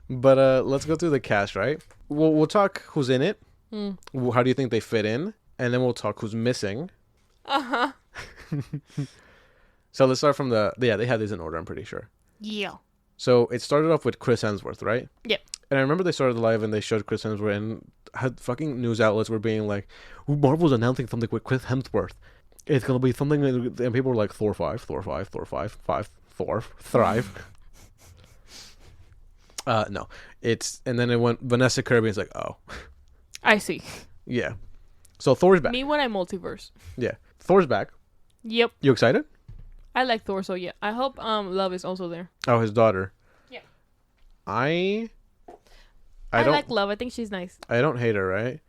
But let's go through the cast, right? We'll talk who's in it. How do you think they fit in? And then we'll talk who's missing. Uh-huh. So let's start from they had these in order, I'm pretty sure. Yeah. So it started off with Chris Hemsworth, right? Yep. And I remember they started the live and they showed Chris Hemsworth and had fucking news outlets were being like, Marvel's announcing something with Chris Hemsworth. It's going to be something, and people were like, Thor 5, Thrive. No. And then it went Vanessa Kirby and it's like, oh. I see. Yeah. So Thor's back. Me when I multiverse. Yeah. Thor's back. Yep. You excited? I like Thor, so yeah. I hope Love is also there. Oh, his daughter. Yeah. I like Love. I think she's nice. I don't hate her, right?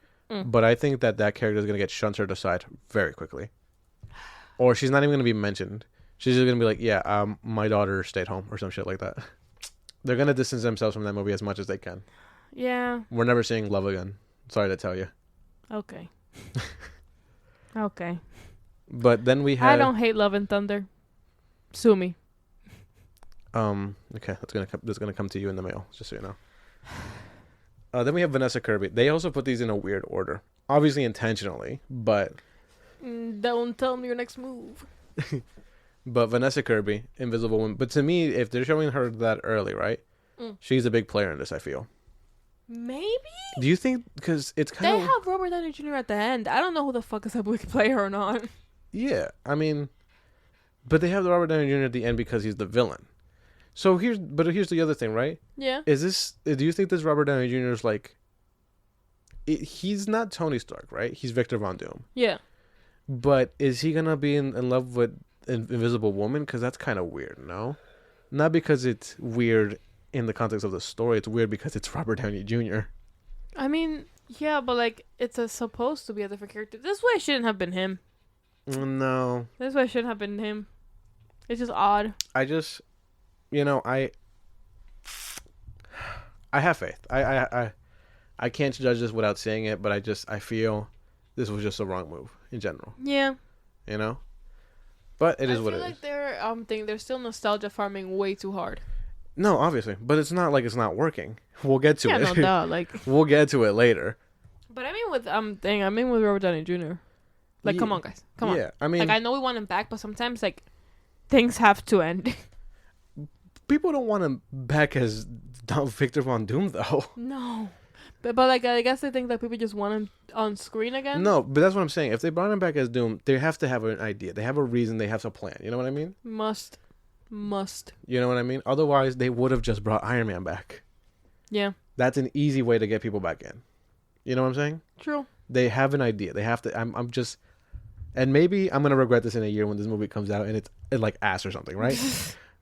But I think that character is going to get shunted aside very quickly. Or she's not even going to be mentioned. She's just going to be like, yeah, my daughter stayed home or some shit like that. They're going to distance themselves from that movie as much as they can. Yeah. We're never seeing Love again. Sorry to tell you. Okay. Okay. But then we had... I don't hate Love and Thunder. Sue me. Okay, that's gonna come to you in the mail, just so you know. Then we have Vanessa Kirby. They also put these in a weird order, obviously intentionally, but don't tell me your next move. But Vanessa Kirby, Invisible Woman. But to me, if they're showing her that early, right? She's a big player in this, I feel. Maybe? Do you think, because it's kind of... They have Robert Downey Jr. at the end. I don't know who the fuck is a big player or not. Yeah, I mean, but they have the Robert Downey Jr. at the end because he's the villain. So here's the other thing, right? Yeah. Do you think this Robert Downey Jr. is like... he's not Tony Stark, right? He's Victor Von Doom. Yeah. But is he going to be in love with Invisible Woman? Because that's kind of weird, no? Not because it's weird in the context of the story. It's weird because it's Robert Downey Jr. I mean, yeah, but like, it's supposed to be a different character. This way shouldn't have been him. No. This way shouldn't have been him. It's just odd. I just, I have faith. I can't judge this without saying it, but I feel this was just a wrong move in general. Yeah. But it is what it is. I feel like they're still nostalgia farming way too hard. No, obviously, but it's not like it's not working. We'll get to it. Yeah, no doubt. Like we'll get to it later. But I mean with Robert Downey Jr. Like, come on, guys, come on. Yeah, I mean, like I know we want him back, but sometimes like things have to end. People don't want him back as Victor Von Doom, though. No. But like, I guess they think that people just want him on screen again. No, but that's what I'm saying. If they brought him back as Doom, they have to have an idea. They have a reason. They have a plan. You know what I mean? Must. You know what I mean? Otherwise, they would have just brought Iron Man back. Yeah. That's an easy way to get people back in. You know what I'm saying? True. They have an idea. They have to. I'm just. And maybe I'm gonna regret this in a year when this movie comes out and it's like ass or something, right?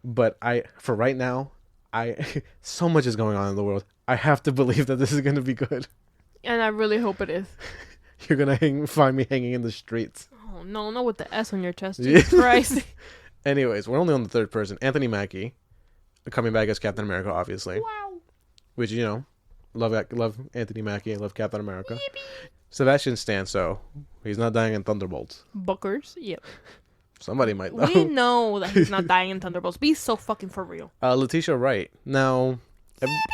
But for right now, so much is going on in the world. I have to believe that this is gonna be good. And I really hope it is. You're gonna find me hanging in the streets. Oh no, not with the S on your chest, Jesus Christ. Anyways, we're only on the third person. Anthony Mackie, coming back as Captain America, obviously. Wow. Which love Anthony Mackie. I love Captain America. Yippee. Sebastian Stan, so he's not dying in Thunderbolts. Bookers, yep. Somebody might though. We know that he's not dying in Thunderbolts. Be so fucking for real. Letitia Wright. Now,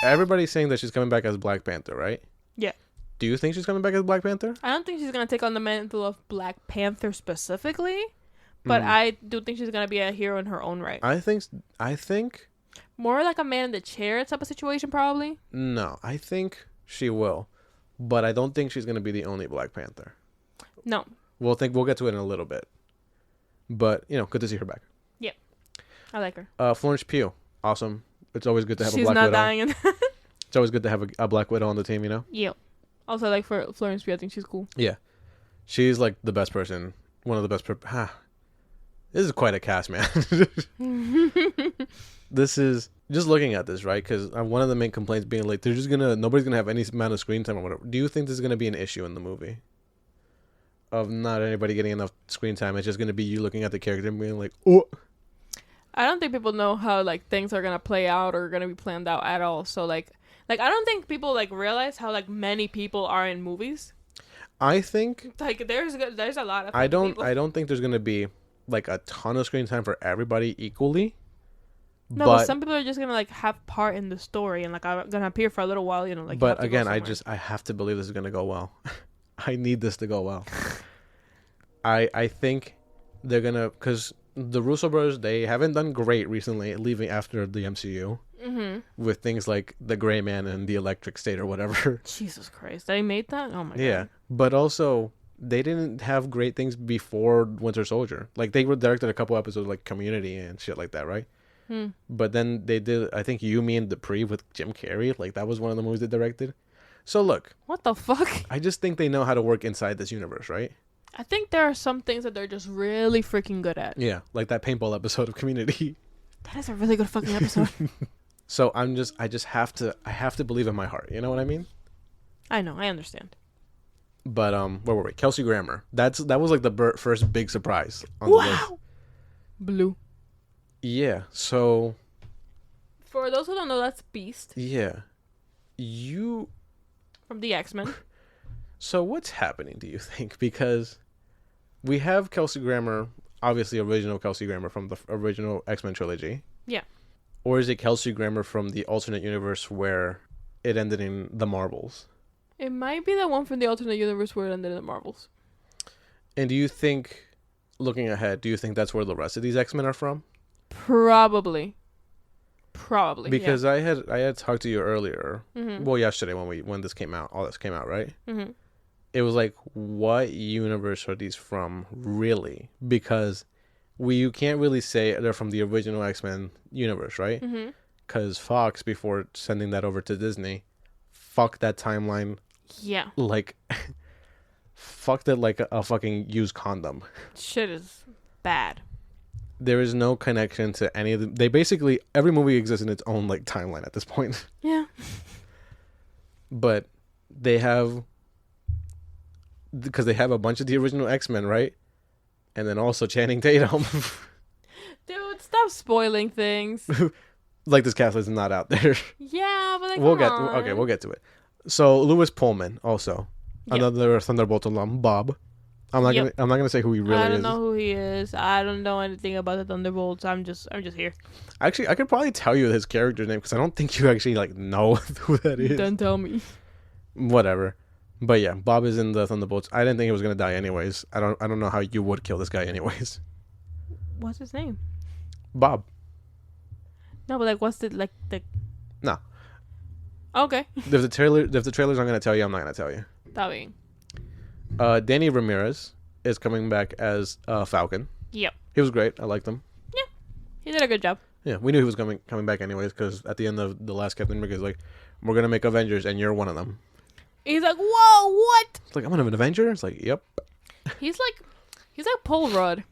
everybody's saying that she's coming back as Black Panther, right? Yeah. Do you think she's coming back as Black Panther? I don't think she's gonna take on the mantle of Black Panther specifically, but I do think she's gonna be a hero in her own right. I think more like a man in the chair type of situation, probably. No, I think she will, but I don't think she's gonna be the only Black Panther. No. We'll get to it in a little bit, but good to see her back. Yeah, I like her. Florence Pugh, awesome. It's always good to have a Black Widow. She's not dying in. It's always good to have a Black Widow on the team, Yeah. Also, like for Florence Pugh, I think she's cool. Yeah, she's like the best person. One of the best. This is quite a cast, man. This is just looking at this, right? Because one of the main complaints being like nobody's gonna have any amount of screen time or whatever. Do you think this is gonna be an issue in the movie? Of not anybody getting enough screen time, it's just gonna be you looking at the character and being like, oh. I don't think people know how like things are gonna play out or gonna be planned out at all. So like I don't think people like realize how like many people are in movies. I think like there's a lot of I don't think there's gonna be like a ton of screen time for everybody equally. No, but some people are just gonna like have part in the story and like are gonna appear for a little while, like. But again, I have to believe this is gonna go well. I need this to go well. I think they're gonna, because the Russo brothers, they haven't done great recently leaving after the MCU. Mm-hmm. With things like the Gray Man and the Electric State or whatever. Jesus Christ, they made that? Oh my god. Yeah, but also they didn't have great things before Winter Soldier. Like they directed a couple episodes like Community and shit like that, right? But then they did, I think, You, Me, and Dupree with Jim Carrey. Like that was one of the movies they directed. So look, what the fuck? I just think they know how to work inside this universe, right? I think there are some things that they're just really freaking good at. Yeah, like that paintball episode of Community. That is a really good fucking episode. So I have to believe in my heart. You know what I mean? I know, I understand. But where were we? Kelsey Grammer. That was like the first big surprise on the list. Blue. Yeah. So. For those who don't know, that's Beast. Yeah. From the X-Men. So what's happening, do you think? Because we have Kelsey Grammer, obviously original Kelsey Grammer from the original X-Men trilogy. Yeah. Or is it Kelsey Grammer from the alternate universe where it ended in the Marvels? It might be the one from the alternate universe where it ended in the Marvels. And do you think, looking ahead, do you think that's where the rest of these X-Men are from? Probably. Because I had talked to you earlier. Mm-hmm. Well, yesterday when this came out, all this came out, right? Mm-hmm. It was like, what universe are these from, really? Because you can't really say they're from the original X-Men universe, right? Because Fox, before sending that over to Disney, fucked that timeline. Yeah. Like, fucked it like a fucking used condom. Shit is bad. There is no connection to any of them. They basically, every movie exists in its own, like, timeline at this point. Yeah. But they have, because they have a bunch of the original X-Men, right? And then also Channing Tatum. Dude, stop spoiling things. Like, this cast is not out there. Yeah, but like, we'll get to it. So Louis Pullman also, another Thunderbolt alum, Bob. I'm not gonna say who he really is. I don't know who he is. I don't know anything about the Thunderbolts. I'm just here. Actually, I could probably tell you his character name because I don't think you actually like know who that is. Don't tell me. Whatever. But yeah, Bob is in the Thunderbolts. I didn't think he was gonna die anyways. I don't know how you would kill this guy anyways. What's his name? Bob. No, but like, what's the No. Okay. If the trailers I'm gonna tell you, I'm not gonna tell you. Está bien. Danny Ramirez is coming back as Falcon. Yep. He was great. I liked him. Yeah. He did a good job. Yeah, we knew he was coming back anyways because at the end of the last Captain America, he's like, we're gonna make Avengers and you're one of them. He's like, whoa, what? It's like, I'm an Avenger? It's like, yep. He's like Paul Rudd.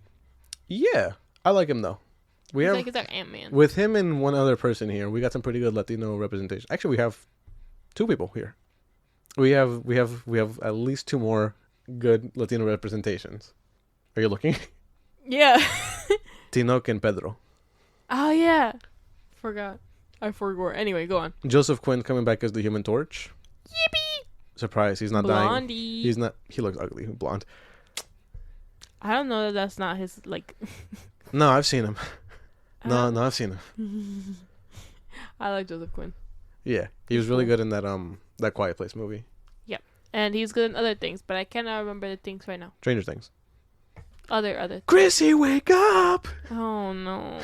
Yeah. I like him though. He's like Ant-Man. With him and one other person here, we got some pretty good Latino representation. Actually, we have 2 people here. We have at least 2 more good Latino representations. Are you looking? Yeah. Tinoch and Pedro. Oh yeah. I forgot. Anyway, go on. Joseph Quinn coming back as the Human Torch. Yippee! Surprise, he's not Blondie. dying. He looks ugly, blonde. I don't know that's not his like. No, I've seen him. No, I've seen him. I like Joseph Quinn. Yeah, he was really good in that Quiet Place movie. Yep, and he's good in other things, but I cannot remember the things right now. Stranger Things. Other. Chrissy, wake up! Oh no.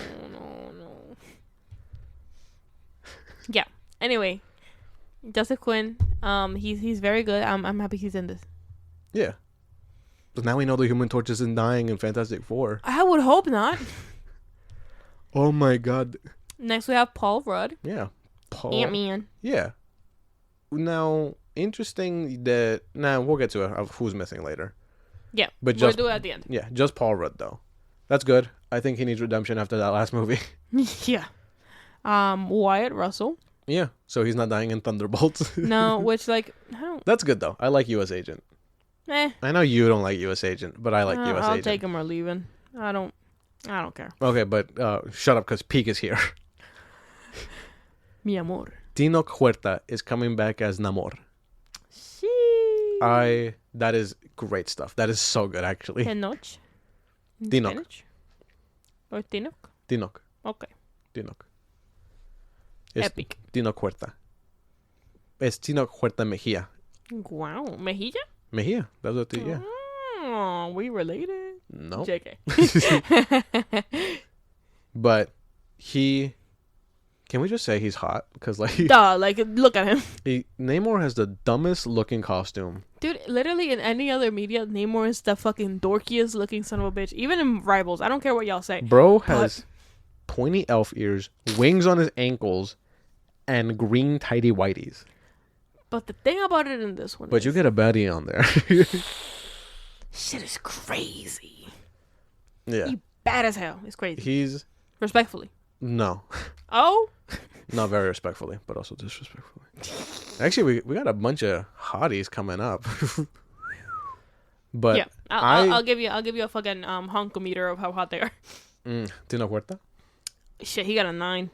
Yeah. Anyway, Joseph Quinn. He's very good. I'm happy he's in this. Yeah. But now we know the Human Torch isn't dying in Fantastic Four. I would hope not. Oh my god. Next we have Paul Rudd. Yeah. Ant-Man. Yeah. Now, interesting that... Now, we'll get to it, of who's missing later. Yeah, we'll do it at the end. Yeah, just Paul Rudd, though. That's good. I think he needs redemption after that last movie. Yeah. Wyatt Russell. Yeah, so he's not dying in Thunderbolts. No, which, like... I don't... That's good, though. I like U.S. Agent. I know you don't like U.S. Agent, but I like U.S. Agent. I'll take him or leave him. I don't care. Okay, but shut up, because Peak is here. Mi amor. Tinoch Huerta is coming back as Namor. That is great stuff. That is so good, actually. Tinoch? Or Tinoch? Tinoch. Okay. Tinoch. Epic. Tinoch Huerta. Es Tinoch Huerta Mejia. Wow. Mejia? Mejia. That's what yeah. Oh, we related? No. JK. But he... Can we just say he's hot? Because like... Duh, like, look at him. Namor has the dumbest looking costume. Dude, literally in any other media, Namor is the fucking dorkiest looking son of a bitch. Even in Rivals. I don't care what y'all say. Bro has pointy elf ears, wings on his ankles, and green tidy whities. But the thing about it in this one But you get a baddie on there. Shit is crazy. Yeah. He bad as hell. It's crazy. He's... Respectfully. No. Oh? Not very respectfully, but also disrespectfully. Actually, we got a bunch of hotties coming up. But yeah, I'll give you a fucking hunkometer of how hot they are. Tinoch Huerta? Shit, he got a 9.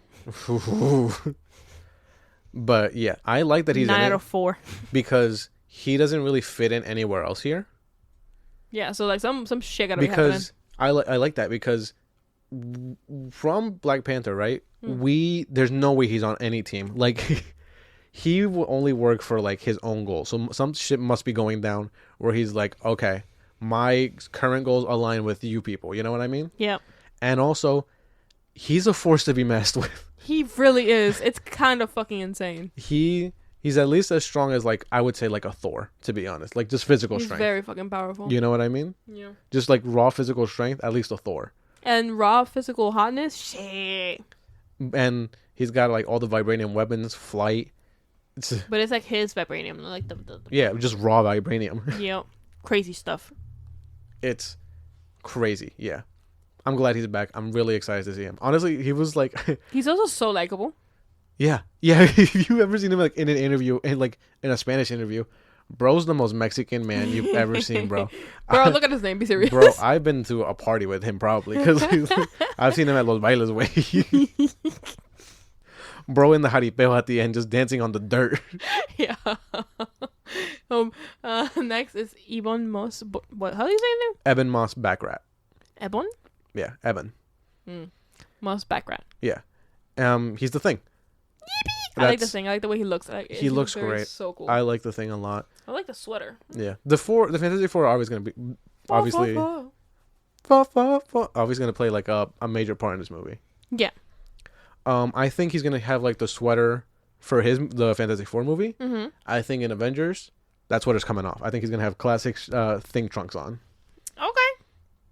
But yeah, I like that he's 9 in out of 4 because he doesn't really fit in anywhere else here. Yeah, so like some shit gotta be happening. I like that because from Black Panther, right? There's no way he's on any team. Like, he will only work for like his own goals. So some shit must be going down where he's like, okay, my current goals align with you people. You know what I mean? Yeah. And also, he's a force to be messed with. He really is. It's kind of fucking insane. He's at least as strong as, like, I would say, like a Thor, to be honest. Like, just physical strength. He's very fucking powerful. You know what I mean? Yeah. Just like raw physical strength, at least a Thor. And raw physical hotness, shit. And he's got like all the vibranium weapons, flight. But it's like his vibranium, like the yeah, just raw vibranium. Yeah, crazy stuff. It's crazy. Yeah, I'm glad he's back. I'm really excited to see him. Honestly, he was like. He's also so likable. Yeah. If you ever seen him like in an interview, in a Spanish interview, bro's the most Mexican man you've ever seen, bro. Bro, look at his name. Be serious. Bro, I've been to a party with him probably because I've seen him at Los Bailes, way. Bro in the jaripeo at the end, just dancing on the dirt. Yeah. Next is Ebon Moss. What? How do you say his name? Eben Moss Backrat. Ebon? Yeah, Eben. Moss Backrat. Yeah. He's the Thing. I like the Thing. I like the way he looks. He looks great. So cool. I like the Thing a lot. I like the sweater. Yeah. The Fantastic Four are always going to be obviously always going to play like a major part in this movie. Yeah. I think he's gonna have like the sweater for the Fantastic Four movie. Mm-hmm. I think in Avengers, that sweater's coming off. I think he's gonna have classic Thing trunks on. Okay.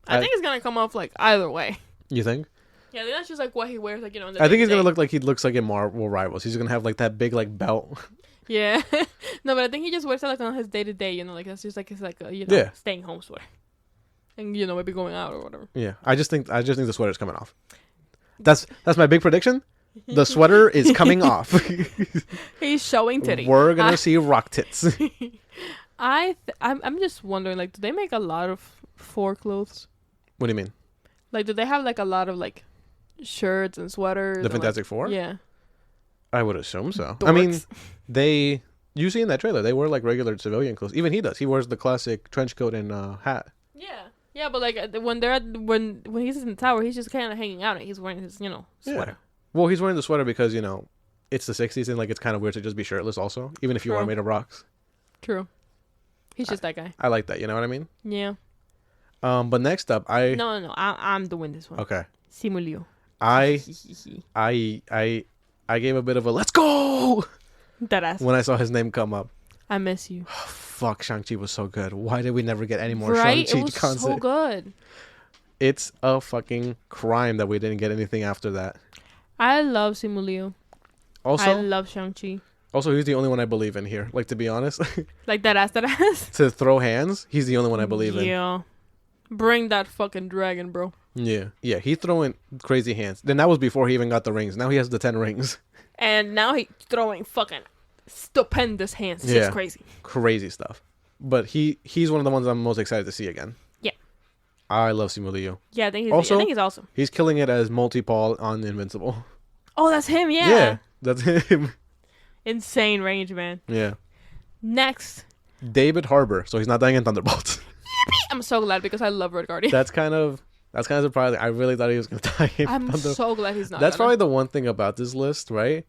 I think it's gonna come off like either way. You think? Yeah, I think that's just like what he wears, like, you know. I think he's gonna look like he looks like in Marvel Rivals. He's gonna have like that big like belt. Yeah. No, but I think he just wears it like on his day to day. You know, like that's just like his staying home sweater, and maybe going out or whatever. Yeah, I just think the sweater's coming off. That's my big prediction. The sweater is coming off. He's showing titty. We're gonna see rock tits. I'm just wondering, like, do they make a lot of Four clothes? What do you mean? Like, do they have like a lot of like shirts and sweaters? The Fantastic Four? Yeah. I would assume so. Dorks. I mean, you see in that trailer, they wear like regular civilian clothes. Even he does. He wears the classic trench coat and hat. Yeah. Yeah, but like when he's in the tower, he's just kind of hanging out and he's wearing his, sweater. Yeah. Well, he's wearing the sweater because, it's the 60s and like it's kind of weird to just be shirtless also, even if you are made of rocks. True. He's just that guy. I like that, you know what I mean? Yeah. But next up, No. I'm doing this one. Okay. Simulio. I gave a bit of a let's go That ass. when I saw his name come up. I miss you. Fuck, Shang-Chi was so good. Why did we never get any more Right? Shang-Chi It was content? so good. It's a fucking crime that we didn't get anything after that. I love Simulio. Also, I love Shang-Chi. Also, he's the only one I believe in here. Like, to be honest. Like that ass. To throw hands, he's the only one I believe in. Yeah. Bring that fucking dragon, bro. Yeah. Yeah, he's throwing crazy hands. Then that was before he even got the rings. Now he has the 10 rings. And now he's throwing fucking stupendous hands. It's just crazy. Crazy stuff. But he's one of the ones I'm most excited to see again. Yeah. I love Simu Liu. Yeah, I think he's awesome. He's killing it as Multi-Paul on Invincible. Oh, that's him, yeah. Yeah, that's him. Insane range, man. Yeah. Next. David Harbour. So he's not dying in Thunderbolts. I'm so glad because I love Red Guardian. That's kind of surprising. I really thought he was going to die in Thunderbolts. I'm so glad he's not. That's probably the one thing about this list, right?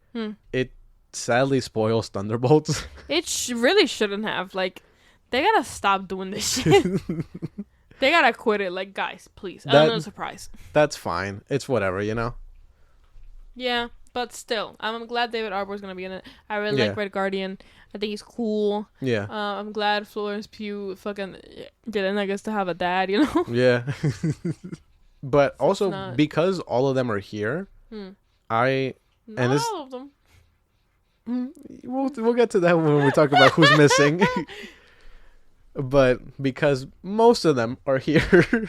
It sadly spoils Thunderbolts. It really shouldn't have. Like, they gotta stop doing this shit. They gotta quit it. Like, guys, please. I don't know, surprise. That's fine. It's whatever, Yeah, but still, I'm glad David Harbour is gonna be in it. I really like Red Guardian. I think he's cool. Yeah. I'm glad Florence Pugh fucking didn't, I guess, to have a dad, Yeah. But also, because all of them are here, Not all of them. We'll get to that when we talk about who's missing. But because most of them are here,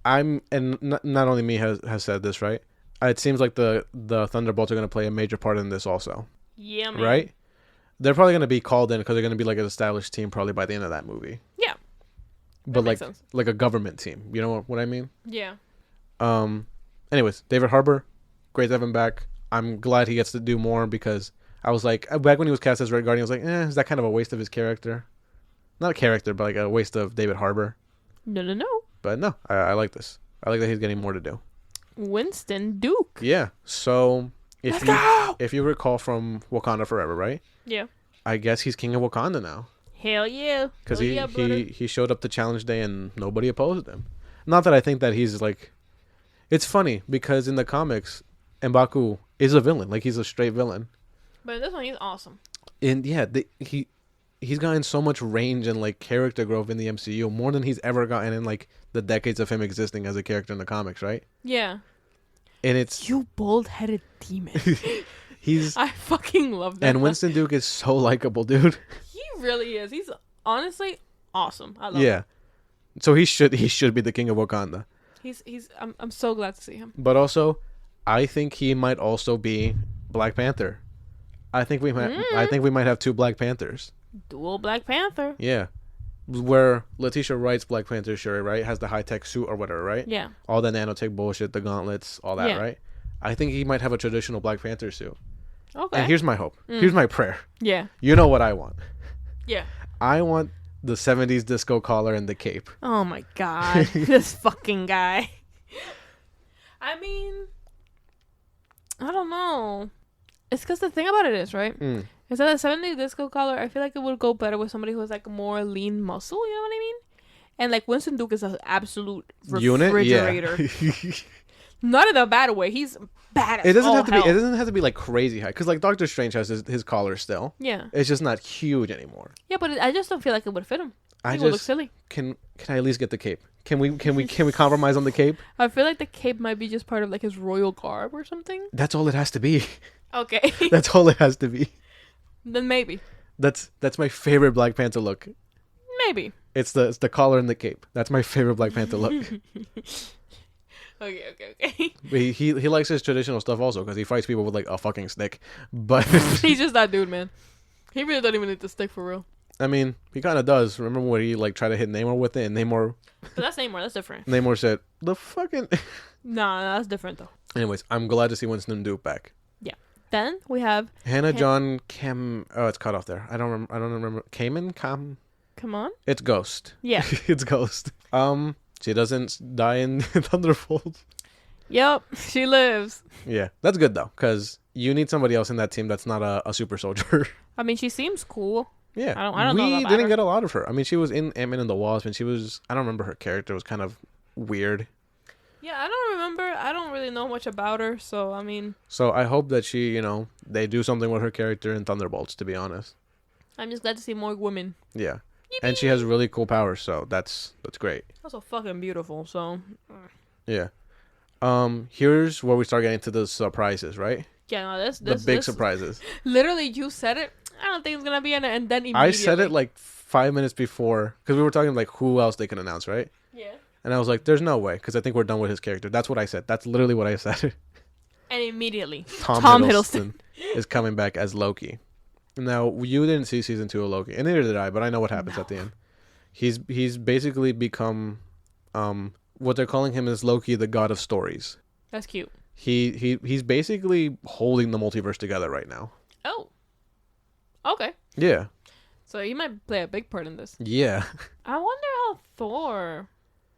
not only me has said this, right? It seems like the Thunderbolts are going to play a major part in this also. Yeah, man. Right? They're probably going to be called in because they're going to be like an established team probably by the end of that movie. Yeah. But like a government team. You know what I mean? Yeah. Anyways, David Harbour, great to have him back. I'm glad he gets to do more because I was like, back when he was cast as Red Guardian, I was like, is that kind of a waste of his character? Not a character, but like a waste of David Harbour. No. But no, I like this. I like that he's getting more to do. Winston Duke. Yeah. So if you recall from Wakanda Forever, right? Yeah. I guess he's king of Wakanda now. Hell yeah. Because he showed up to Challenge Day and nobody opposed him. Not that I think that he's like... It's funny because in the comics, M'Baku is a villain. Like, he's a straight villain. But in this one, he's awesome. And yeah, he's gotten so much range and like character growth in the MCU, more than he's ever gotten in like the decades of him existing as a character in the comics, right? Yeah. And it's... You bald-headed demon. I fucking love that. And Winston Duke is so likable, dude. He really is. He's honestly awesome. I love him. So he should be the king of Wakanda. I'm so glad to see him. But also, I think he might also be Black Panther. I think we might have 2 Black Panthers. Dual Black Panther. Yeah. Where Letitia Wright's Black Panther shirt, right, has the high-tech suit or whatever, right? Yeah. All the nanotech bullshit, the gauntlets, all that, right? I think he might have a traditional Black Panther suit. Okay. And here's my hope. Here's my prayer. Yeah. You know what I want. Yeah. I want the 70s disco collar and the cape. Oh my god. This fucking guy. I mean, I don't know. It's because the thing about it is, right? Is that a 70s disco collar, I feel like it would go better with somebody who has like more lean muscle, you know what I mean? And like Winston Duke is an absolute refrigerator. Yeah. Not in a bad way. He's bad as it doesn't have to be like crazy high, because like Doctor Strange has his collar still. Yeah. It's just not huge anymore. Yeah, but I just don't feel like it would fit him. It would look silly. Can I at least get the cape? Can we compromise on the cape? I feel like the cape might be just part of like his royal garb or something. That's all it has to be. Okay. That's all it has to be. Then maybe. That's my favorite Black Panther look. Maybe. It's the collar and the cape. That's my favorite Black Panther look. Okay. But he likes his traditional stuff also, because he fights people with like a fucking stick. But he's just that dude, man. He really doesn't even need the stick for real. I mean, he kind of does. Remember when he like tried to hit Namor with it, and Namor... But that's Namor. That's different. Namor said, the fucking... Nah, that's different though. Anyways, I'm glad to see Winston Duke back. Yeah. Then we have... Hannah John Kem... Oh, it's cut off there. I don't remember. Kamen? Come on. It's Ghost. Yeah. It's Ghost. She doesn't die in Thunderbolt. Yep, she lives. Yeah, that's good though, because you need somebody else in that team that's not a super soldier. I mean, she seems cool. Yeah, I don't know. We didn't get a lot of her. I mean, she was in Ant-Man and the Wasp, and she was... I don't remember her character. It was kind of weird. Yeah, I don't remember. I don't really know much about her, so I mean... So I hope that she, they do something with her character in Thunderbolts, to be honest. I'm just glad to see more women. Yeah. Yippee! And she has really cool powers, so that's great. Also fucking beautiful, so... Yeah. Here's where we start getting to the surprises, right? Yeah, no, this the big surprises. Literally, you said it. I don't think it's gonna be in it, and then immediately... I said it like 5 minutes before, because we were talking like who else they can announce, right? Yeah. And I was like, there's no way, because I think we're done with his character. That's what I said. That's literally what I said. And immediately, Tom Hiddleston is coming back as Loki. Now, you didn't see season 2 of Loki, and neither did I, but I know what happens at the end. He's basically become, what they're calling him is Loki, the god of stories. That's cute. He's basically holding the multiverse together right now. Oh. Okay. Yeah. So he might play a big part in this. Yeah. I wonder how Thor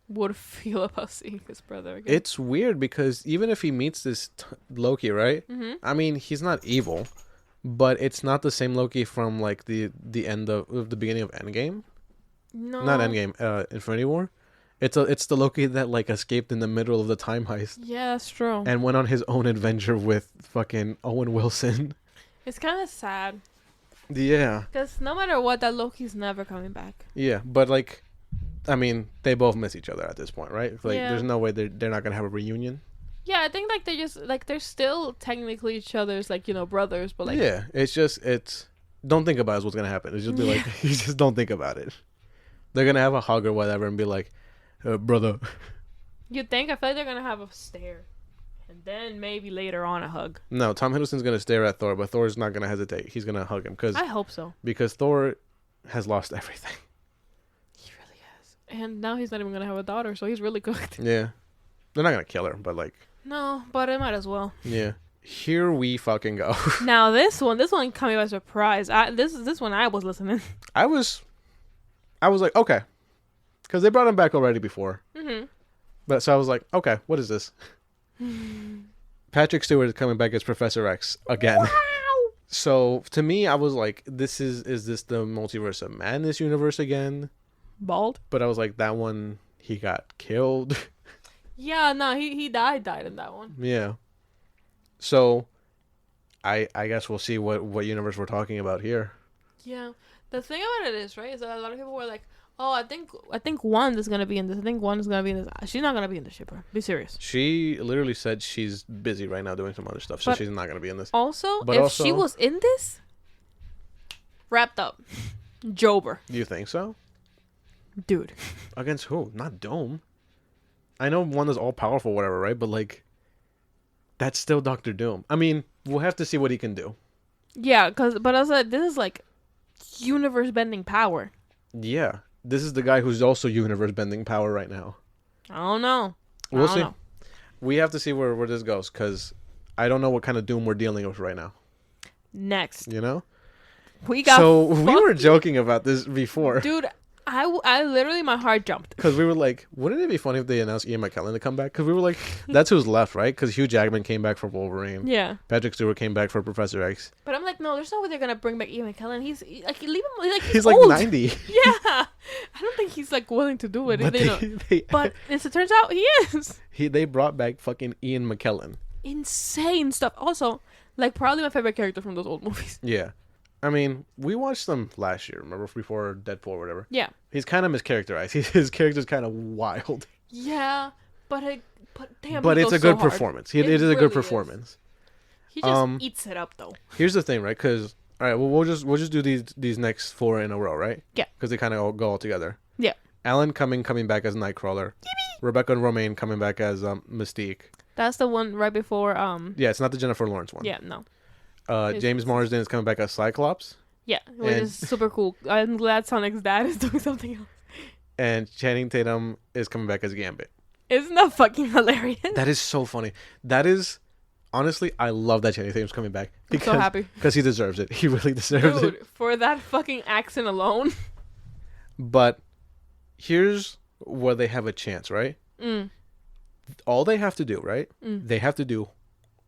would feel about seeing his brother again. It's weird because even if he meets this Loki, right? Mm-hmm. I mean, he's not evil, but it's not the same Loki from like the end of the beginning of Endgame. No. Not Endgame, Infinity War. It's the Loki that like escaped in the middle of the time heist. Yeah, that's true. And went on his own adventure with fucking Owen Wilson. It's kind of sad. Yeah. Because no matter what, that Loki's never coming back. Yeah, but like, I mean, they both miss each other at this point, right? Like, there's no way they're not gonna have a reunion. Yeah, I think like they just like they're still technically each other's like brothers, but like yeah, it's don't think about what's gonna happen. It's just be like you just don't think about it. They're gonna have a hug or whatever and be like, brother. You think? I feel like they're gonna have a stare, and then maybe later on a hug. No, Tom Hiddleston's gonna stare at Thor, but Thor's not gonna hesitate. He's gonna hug him I hope so. Because Thor has lost everything. He really has, and now he's not even gonna have a daughter, so he's really cooked. Yeah, they're not gonna kill her, but like. No, but it might as well. Yeah. Here we fucking go. Now this one caught me by surprise. This one I was listening. I was like, okay, because they brought him back already before. Mm-hmm. But so I was like, okay, what is this? Patrick Stewart is coming back as Professor X again. Wow! So to me, I was like, "Is this the Multiverse of Madness universe again?" Bald. But I was like, that one he got killed. Yeah, no, he died in that one. Yeah. So, I guess we'll see what universe we're talking about here. Yeah, the thing about it is, right, is that a lot of people were like, "Oh, I think Wanda's gonna be in this. I think Wanda's gonna be in this." She's not gonna be in this shit, bro. Be serious. She literally said she's busy right now doing some other stuff, so she's not gonna be in this. If she was in this, wrapped up, Jober. Do you think so? Dude. Against who? Not Dome. I know Wanda's all powerful, whatever, right? But like, that's still Doctor Doom. I mean, we'll have to see what he can do. Yeah, but I was like, this is like universe bending power. Yeah, this is the guy who's also universe bending power right now. I don't know. We'll see. We have to see where this goes, because I don't know what kind of Doom we're dealing with right now. Next, you know, we were joking about this before, dude. I literally, my heart jumped. Because we were like, wouldn't it be funny if they announced Ian McKellen to come back? Because we were like, that's who's left, right? Because Hugh Jackman came back for Wolverine. Yeah. Patrick Stewart came back for Professor X. But I'm like, no, there's no way they're going to bring back Ian McKellen. He's, like, leave him, like, he's old. like 90. Yeah. I don't think he's, like, willing to do it. But as it turns out, he is. They brought back fucking Ian McKellen. Insane stuff. Also, like, probably my favorite character from those old movies. Yeah. I mean, we watched them last year, remember, before Deadpool or whatever. Yeah. He's kind of mischaracterized. His character's kind of wild. Yeah, but damn. But it's a good performance. It is a good performance. He just eats it up, though. Here's the thing, right? Because all right, well, we'll just do these next 4 in a row, right? Yeah. Because they kind of all go all together. Yeah. Alan coming back as Nightcrawler. Rebecca Romijn coming back as Mystique. That's the one right before Yeah, it's not the Jennifer Lawrence one. Yeah, no. James Marsden is coming back as Cyclops. Yeah, which is super cool. I'm glad Sonic's dad is doing something else. And Channing Tatum is coming back as Gambit. Isn't that fucking hilarious? That is so funny. That is, honestly, I love that Channing Tatum's coming back. I'm so happy. Because he deserves it. He really deserves it. For that fucking accent alone. But here's where they have a chance, right? All they have to do, right? They have to do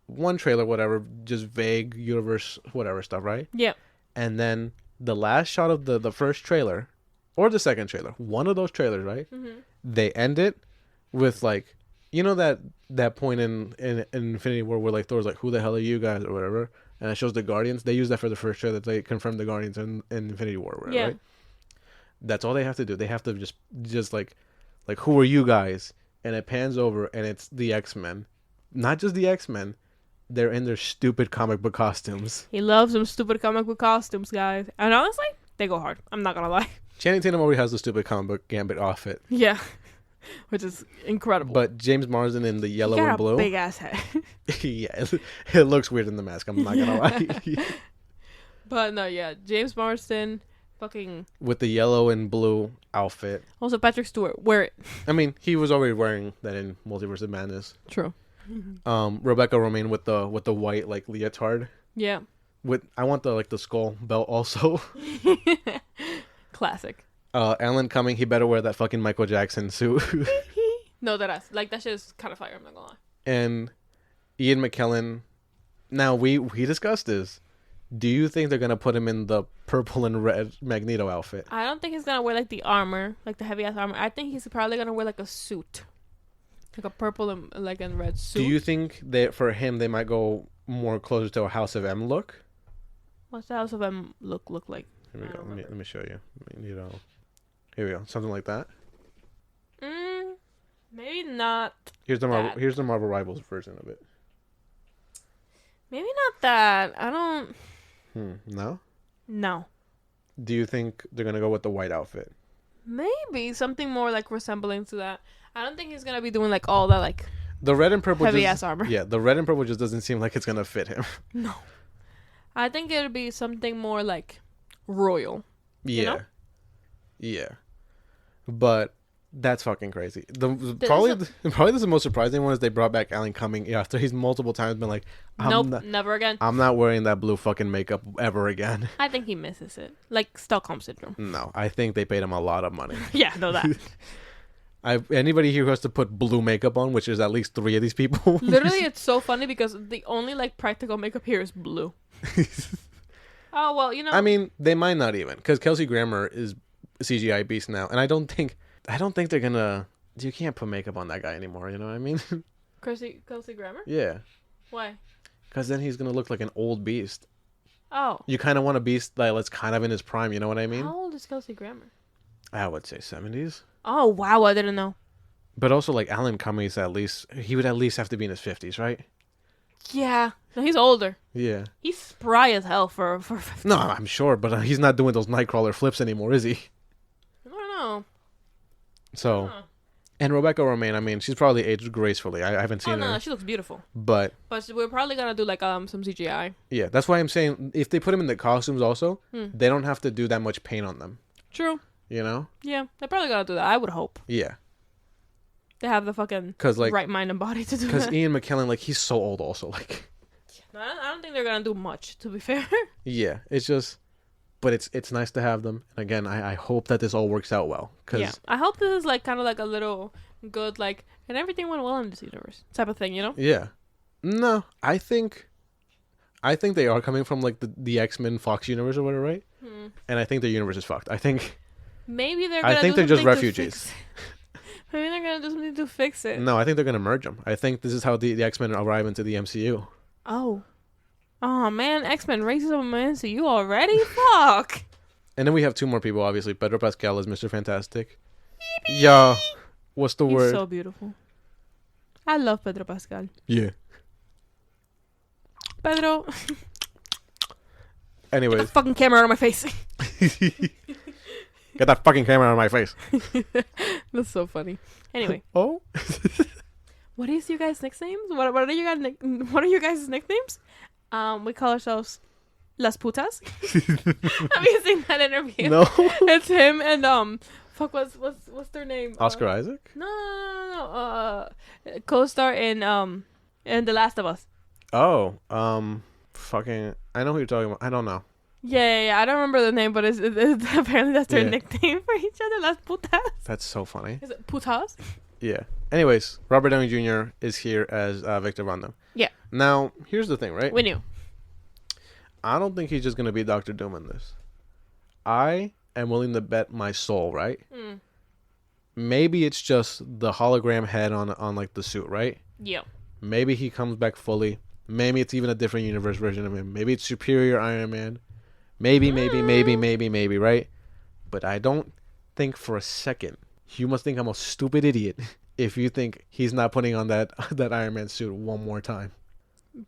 one trailer, whatever, just vague universe, whatever stuff, right? Yeah. And then the last shot of the first trailer, or the second trailer, one of those trailers, right? Mm-hmm. They end it with, like, you know that point in Infinity War where, like, Thor's like, who the hell are you guys, or whatever, and it shows the Guardians. They use that for the first trailer. They confirmed the Guardians in Infinity War, whatever, right? That's all they have to do. They have to just like who are you guys? And it pans over, and it's the X-Men. Not just the X-Men. They're in their stupid comic book costumes. He loves them stupid comic book costumes, guys. And honestly, they go hard. I'm not gonna lie. Channing Tatum already has the stupid comic book Gambit outfit. Yeah. Which is incredible. But James Marsden in the yellow and blue. Big ass head. Yeah, it looks weird in the mask. I'm not gonna lie. But no, yeah, James Marsden, fucking with the yellow and blue outfit. Also, Patrick Stewart, wear it. I mean, he was already wearing that in Multiverse of Madness. True. Rebecca Romijn with the white, like, leotard. Yeah. I want the skull belt also. Classic. Alan Cumming, he better wear that fucking Michael Jackson suit. No, that shit is kind of fire. I'm not gonna lie. And Ian McKellen. Now we discussed this. Do you think they're gonna put him in the purple and red Magneto outfit? I don't think he's gonna wear, like, the armor, like the heavy ass armor. I think he's probably gonna wear, like, a suit, like a purple and, like, and red suit. Do you think that for him they might go more closer to a House of M look? What's the House of M look like? Here we go. Let me show you. Here we go. Something like that. Maybe not. Here's the Marvel Rivals version of it. Maybe not that. I don't. No? No. Do you think they're going to go with the white outfit? Maybe. Something more, like, resembling to that. I don't think he's going to be doing, like, all that, like, the red and purple heavy-ass armor. Yeah, the red and purple just doesn't seem like it's going to fit him. No. I think it'll be something more, like, royal. Yeah. You know? Yeah. But that's fucking crazy. Probably the most surprising one is they brought back Alan Cumming after he's multiple times been like, nope, never again. I'm not wearing that blue fucking makeup ever again. I think he misses it. Like Stockholm Syndrome. No, I think they paid him a lot of money. Yeah, know that. Anybody here who has to put blue makeup on, which is at least 3 of these people. Literally, it's so funny because the only like practical makeup here is blue. Oh well, I mean, they might not even, because Kelsey Grammer is a CGI beast now, and I don't think they're gonna. You can't put makeup on that guy anymore. You know what I mean? Kelsey Grammer? Yeah. Why? Because then he's gonna look like an old beast. Oh. You kind of want a beast that's kind of in his prime. You know what I mean? How old is Kelsey Grammer? I would say 70s. Oh wow, I didn't know. But also, like, Alan Cummings, he would at least have to be in his 50s, right? Yeah. No, he's older. Yeah. He's spry as hell for 50. No, I'm sure, but he's not doing those Nightcrawler flips anymore, is he? I don't know. So, and Rebecca Romijn, I mean, she's probably aged gracefully. I haven't seen her. No, she looks beautiful. But we're probably gonna do like some CGI. Yeah, that's why I'm saying if they put them in the costumes also, they don't have to do that much paint on them. True. You know? Yeah, they're probably gonna do that. I would hope. Yeah. They have the fucking right mind and body to do that. Because Ian McKellen, like, he's so old also, like. No, I don't think they're gonna do much, to be fair. Yeah, it's just, but it's nice to have them. And again, I hope that this all works out well. Yeah, I hope this is like kind of like a little good, like, and everything went well in this universe type of thing, you know? Yeah. No, I think they are coming from like the X-Men Fox universe or whatever, right? And I think their universe is fucked. I think maybe they're gonna. I think they're just refugees. Maybe they're gonna do something to fix it. No, I think they're gonna merge them. I think this is how the X-Men arrive into the MCU. Oh man, X-Men racism in MCU already? Fuck. And then we have 2 more people, obviously. Pedro Pascal is Mr. Fantastic. Yeah. What's the word? He's so beautiful. I love Pedro Pascal. Yeah. Pedro. Anyways. Get the fucking camera out of my face. Get that fucking camera out of my face. That's so funny. Anyway. Oh? What is you guys' nicknames? What are you guys' nicknames? We call ourselves Las Putas. Have you seen that interview? No. It's him and what's their name? Oscar Isaac? No. Co-star in The Last of Us. Oh, fucking, I know who you're talking about. I don't know. Yeah. I don't remember the name, but it's apparently that's their nickname for each other. Las Putas. That's so funny. Is it Putas? Yeah. Anyways, Robert Downey Jr. is here as Victor Von Doom. Yeah. Now, here's the thing, right? We knew. I don't think he's just going to be Dr. Doom in this. I am willing to bet my soul, right? Maybe it's just the hologram head on like the suit, right? Yeah. Maybe he comes back fully. Maybe it's even a different universe version of him. Maybe it's Superior Iron Man. Maybe, right? But I don't think for a second. You must think I'm a stupid idiot if you think he's not putting on that Iron Man suit one more time.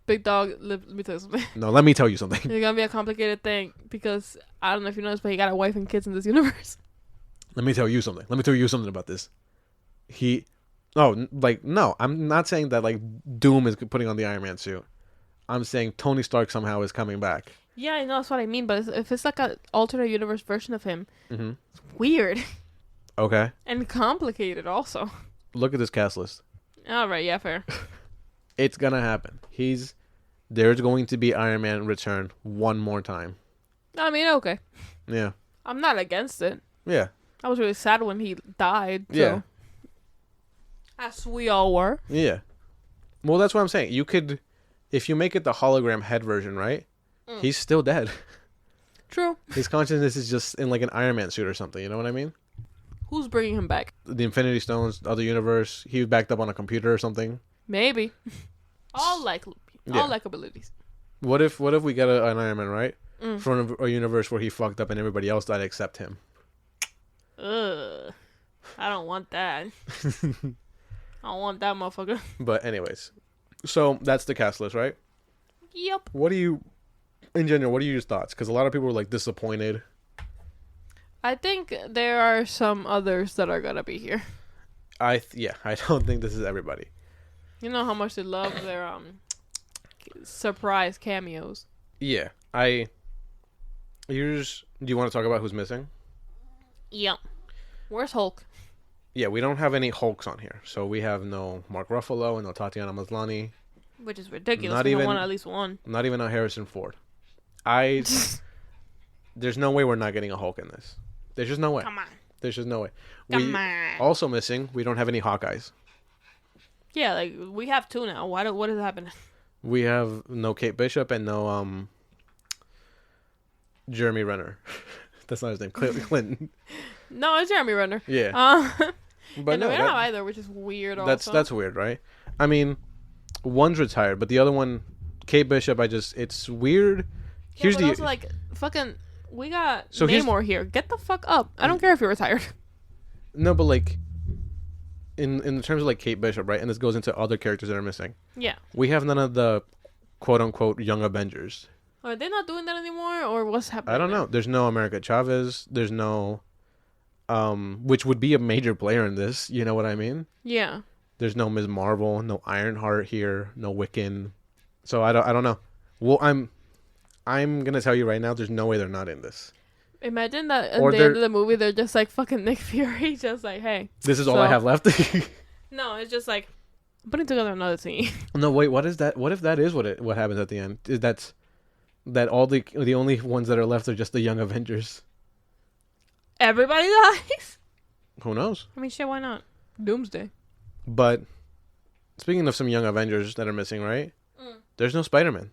Big dog, let me tell you something. No, let me tell you something. It's gonna be a complicated thing because I don't know if you noticed, but he got a wife and kids in this universe. Let me tell you something. Let me tell you something about this. No, I'm not saying that like Doom is putting on the Iron Man suit. I'm saying Tony Stark somehow is coming back. Yeah, I know that's what I mean. But if it's like an alternate universe version of him, it's weird. Okay. And complicated also. Look at this cast list. All right, yeah, fair. It's gonna happen. There's going to be Iron Man return one more time. I mean, okay. Yeah. I'm not against it. Yeah. I was really sad when he died. So. Yeah. As we all were. Yeah. Well, that's what I'm saying. You could, if you make it the hologram head version, right? He's still dead. True. His consciousness is just in like an Iron Man suit or something. You know what I mean? Who's bringing him back? The Infinity Stones, the other universe. He was backed up on a computer or something. Maybe. All likabilities. What if we get an Iron Man, right? From a universe where he fucked up and everybody else died except him. Ugh. I don't want that. I don't want that motherfucker. But anyways. So that's the cast list, right? Yep. In general, what are your thoughts? Because a lot of people were like disappointed. I think there are some others that are gonna be here. I don't think this is everybody. You know how much they love their surprise cameos. Yeah, do you want to talk about who's missing? Yep. Where's Hulk? Yeah, we don't have any Hulks on here. So we have no Mark Ruffalo and no Tatiana Maslany. Which is ridiculous. We want at least one. Not even a Harrison Ford. There's no way we're not getting a Hulk in this. There's just no way. Come on. There's just no way. Come on. Also missing, we don't have any Hawkeyes. Yeah, like, we have 2 now. What is happening? We have no Kate Bishop and no Jeremy Renner. That's not his name. Clinton. No, it's Jeremy Renner. Yeah. But no, we don't have either, which is weird. That's weird, right? I mean, one's retired, but the other one, Kate Bishop, it's weird. Yeah, but also, like, fucking, we got Namor here. Get the fuck up. I don't care if you're retired. No, but like, in terms of like Kate Bishop, right? And this goes into other characters that are missing. Yeah. We have none of the quote unquote young Avengers. Are they not doing that anymore, or what's happening? I don't know. There's no America Chavez. There's no, which would be a major player in this. You know what I mean? Yeah. There's no Ms. Marvel, no Ironheart here, no Wiccan. So I don't know. Well, I'm gonna tell you right now. There's no way they're not in this. Imagine that at the end of the movie, they're just like fucking Nick Fury, just like, hey. This is all I have left. No, it's just like putting together another team. No, wait. What is that? What if that is what happens at the end? Is that all the only ones that are left are just the young Avengers? Everybody dies. Who knows? I mean, shit. Why not? Doomsday. But speaking of some young Avengers that are missing, right? There's no Spider-Man.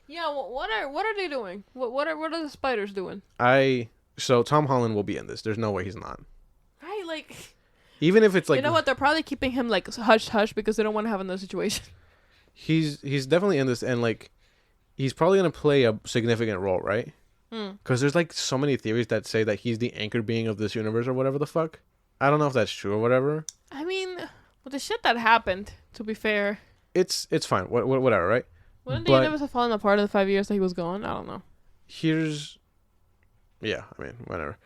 Yeah, what are they doing? What are the spiders doing? So Tom Holland will be in this. There's no way he's not. Right, like, even if it's like, you know what? They're probably keeping him like hush hush because they don't want to have another situation. He's definitely in this, and like, he's probably gonna play a significant role, right? Because there's like so many theories that say that he's the anchored being of this universe or whatever the fuck. I don't know if that's true or whatever. I mean, with the shit that happened, to be fair, it's fine. Whatever, right? Wouldn't the universe have fallen apart in the 5 years that he was gone? I don't know. Yeah, I mean, whatever.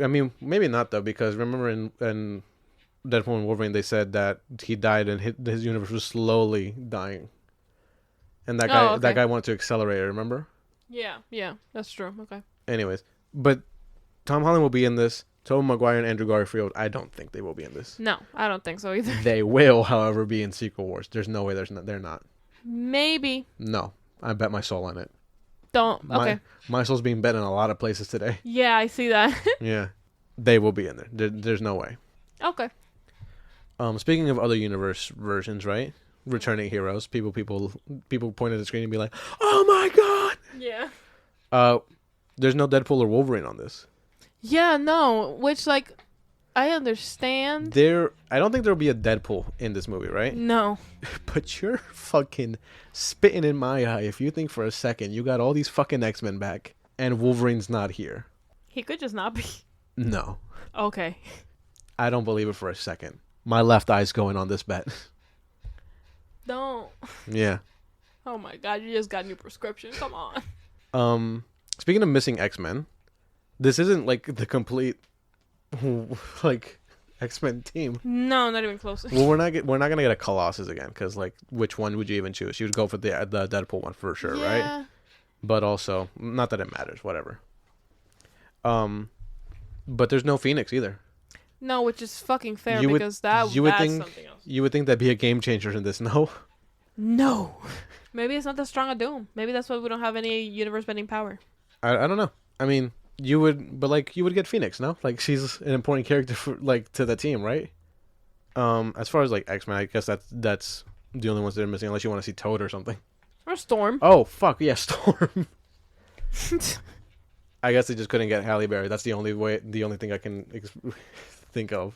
I mean, maybe not though, because remember in Deadpool and Wolverine, they said that he died and his universe was slowly dying, and that guy wanted to accelerate it. Remember? Yeah, that's true. Okay. Anyways, but Tom Holland will be in this. Tobey Maguire and Andrew Garfield, I don't think they will be in this. No, I don't think so either. They will, however, be in Secret Wars. There's no way they're not. Maybe. No, I bet my soul on it. Okay. My soul's being bet in a lot of places today. Yeah, I see that. Yeah, they will be in there. There's no way. Okay. Speaking of other universe versions, right? Returning heroes. People point at the screen and be like, "Oh my god!" Yeah. There's no Deadpool or Wolverine on this. Yeah, no. Which, like, I understand. I don't think there'll be a Deadpool in this movie, right? No. But you're fucking spitting in my eye if you think for a second you got all these fucking X-Men back and Wolverine's not here. He could just not be. No. Okay. I don't believe it for a second. My left eye's going on this bet. Don't. Yeah. Oh my god, you just got a new prescription. Come on. Speaking of missing X-Men, this isn't like the complete like X-Men team. No, not even close. Well, we're not gonna get a Colossus again, because like, which one would you even choose? You would go for the Deadpool one for sure, yeah. Right? But also, not that it matters, whatever. But there's no Phoenix either. No, which is fucking fair, because that's something else. You would think that'd be a game changer in this. No. Maybe it's not that strong a Doom. Maybe that's why we don't have any universe-bending power. I don't know. I mean, you would get Phoenix, no? Like, she's an important character for, like, to the team, right? As far as like X-Men, I guess that's the only ones that are missing, unless you want to see Toad or something. Or Storm. Oh fuck yeah, Storm. I guess they just couldn't get Halle Berry. That's the only thing I can think of.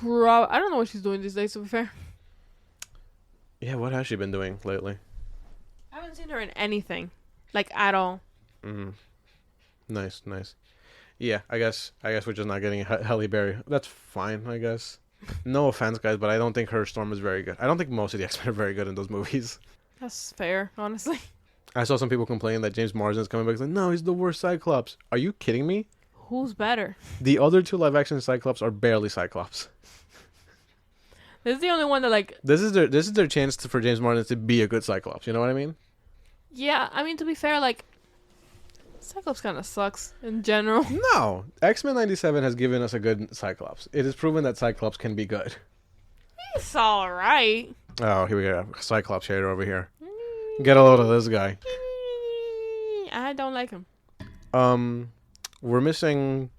I don't know what she's doing these days, to be fair. Yeah, what has she been doing lately? I haven't seen her in anything, like, at all. Nice. Yeah, I guess we're just not getting Halle Berry. That's fine, I guess. No offense, guys, but I don't think her Storm is very good. I don't think most of the X-Men are very good in those movies. That's fair, honestly. I saw some people complain that James Marsden's coming back. Like, no, he's the worst Cyclops. Are you kidding me? Who's better? The other two live-action Cyclops are barely Cyclops. This is the only one that, like... This is their chance for James Marsden to be a good Cyclops. You know what I mean? Yeah, I mean, to be fair, like... Cyclops kind of sucks in general. No. X-Men 97 has given us a good Cyclops. It is proven that Cyclops can be good. He's alright. Oh, here we go. Cyclops hater over here. Get a load of this guy. I don't like him. We're missing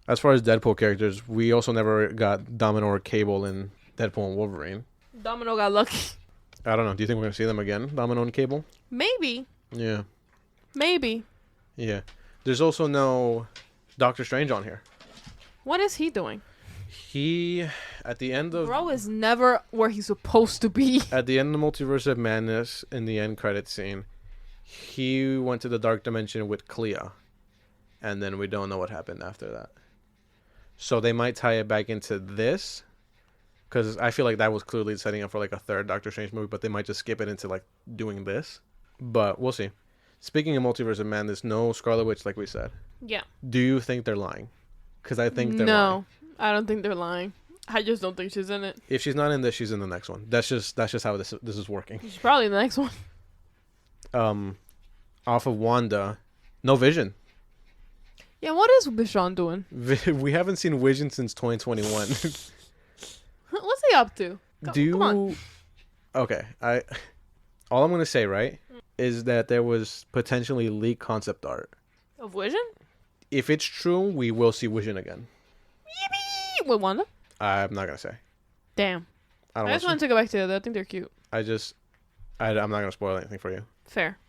As far as Deadpool characters, we also never got Domino or Cable in Deadpool and Wolverine. Domino got lucky. I don't know. Do you think we're gonna see them again, Domino and Cable? Maybe. Yeah. Maybe. Yeah. There's also no Doctor Strange on here. What is he doing? He, at the end of... Bro is never where he's supposed to be. At the end of Multiverse of Madness, in the end credit scene, he went to the Dark Dimension with Clea. And then we don't know what happened after that. So they might tie it back into this. Because I feel like that was clearly setting up for like a third Doctor Strange movie. But they might just skip it into like doing this. But we'll see. Speaking of Multiverse of Madness, no Scarlet Witch like we said. Yeah. Do you think they're lying? Because I think they're lying. No, I don't think they're lying. I just don't think she's in it. If she's not in this, she's in the next one. That's just how this is working. She's probably in the next one. Off of Wanda, no Vision. Yeah, what is Vision doing? We haven't seen Vision since 2021. What's he up to? Come on. Okay, all I'm gonna say, right, is that there was potentially leaked concept art. Of Vision? If it's true, we will see Vision again. Yippee! With Wanda? I'm not gonna say. Damn. I just want to go back to that. I think they're cute. I'm not gonna spoil anything for you. Fair.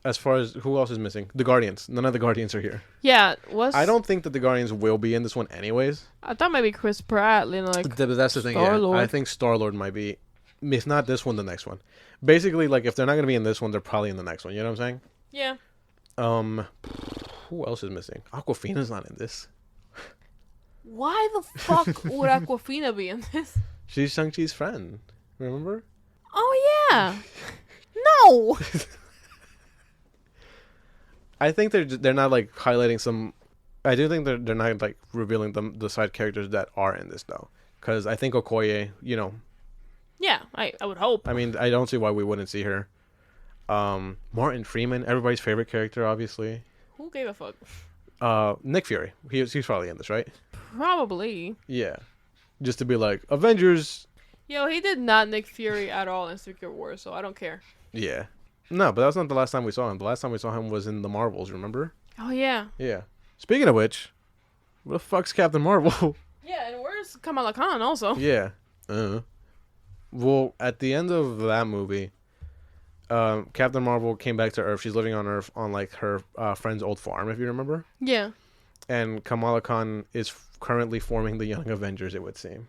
As far as who else is missing, the Guardians. None of the Guardians are here. Yeah, I don't think that the Guardians will be in this one, anyways. I thought maybe Chris Pratt, like. That's the thing. Star-Lord. Yeah, I think Star-Lord might be. If not this one, the next one. Basically, like if they're not gonna be in this one, they're probably in the next one. You know what I'm saying? Yeah. Who else is missing? Aquafina's not in this. Why the fuck would Aquafina be in this? She's Shang-Chi's friend. Remember? Oh yeah. No. I think they're not like highlighting some. I do think they're not like revealing the side characters that are in this though, because I think Okoye, Yeah, I would hope. I mean, I don't see why we wouldn't see her. Martin Freeman, everybody's favorite character, obviously. Who gave a fuck? Nick Fury. He's probably in this, right? Probably. Yeah. Just to be like Avengers. Yo, he did not Nick Fury at all in Secret Wars, so I don't care. Yeah. No, but that's not the last time we saw him. The last time we saw him was in the Marvels, remember? Oh yeah. Yeah. Speaking of which, where the fuck's Captain Marvel? Yeah, and where's Kamala Khan also? Yeah. Well, at the end of that movie, Captain Marvel came back to Earth. She's living on Earth on like her friend's old farm, if you remember. Yeah. And Kamala Khan is currently forming the Young Avengers, it would seem.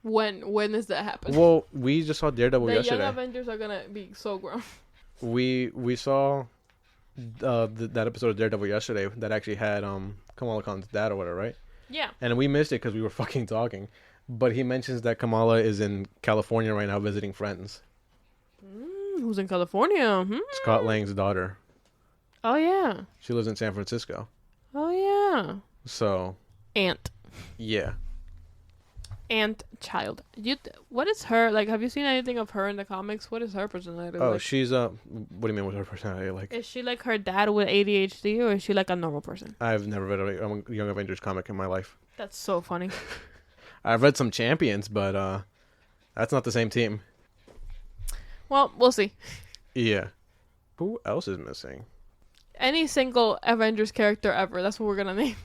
When does that happen? Well, we just saw Daredevil yesterday. The Young Avengers are gonna be so grown. We saw that episode of Daredevil yesterday that actually had Kamala Khan's dad or whatever, right? Yeah. And we missed it because we were fucking talking. But he mentions that Kamala is in California right now visiting friends. Who's in California? Scott Lang's daughter. Oh yeah. She lives in San Francisco. Oh yeah. So. Aunt. Yeah. Aunt child. What is her like? Have you seen anything of her in the comics? What is her personality? Oh, like? She's what do you mean with her personality? Like, is she like her dad with ADHD, or is she like a normal person? I've never read a Young Avengers comic in my life. That's so funny. I've read some Champions, but that's not the same team. Well, we'll see. Yeah. Who else is missing? Any single Avengers character ever. That's what we're gonna name.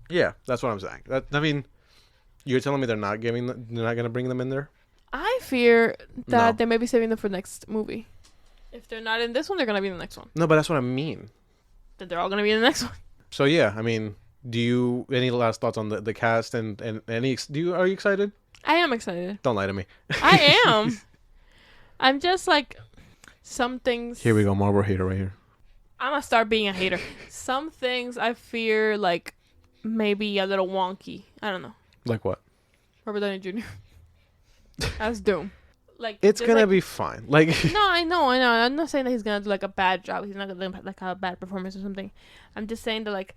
Yeah, that's what I'm saying. I mean, you're telling me they're not gonna bring them in there? I fear that they may be saving them for next movie. If they're not in this one, they're gonna be in the next one. No, but that's what I mean. Then they're all gonna be in the next one. So yeah, I mean, any last thoughts on the cast and any? Are you excited? I am excited. Don't lie to me. I am. I'm just like some things. Here we go, Marvel hater right here. I'm gonna start being a hater. Some things I fear like maybe a little wonky. I don't know. Like what? Robert Downey Jr. As Doom. Like it's gonna be fine. Like no, I know. I'm not saying that he's gonna do like a bad job. He's not gonna do like a bad performance or something. I'm just saying that like,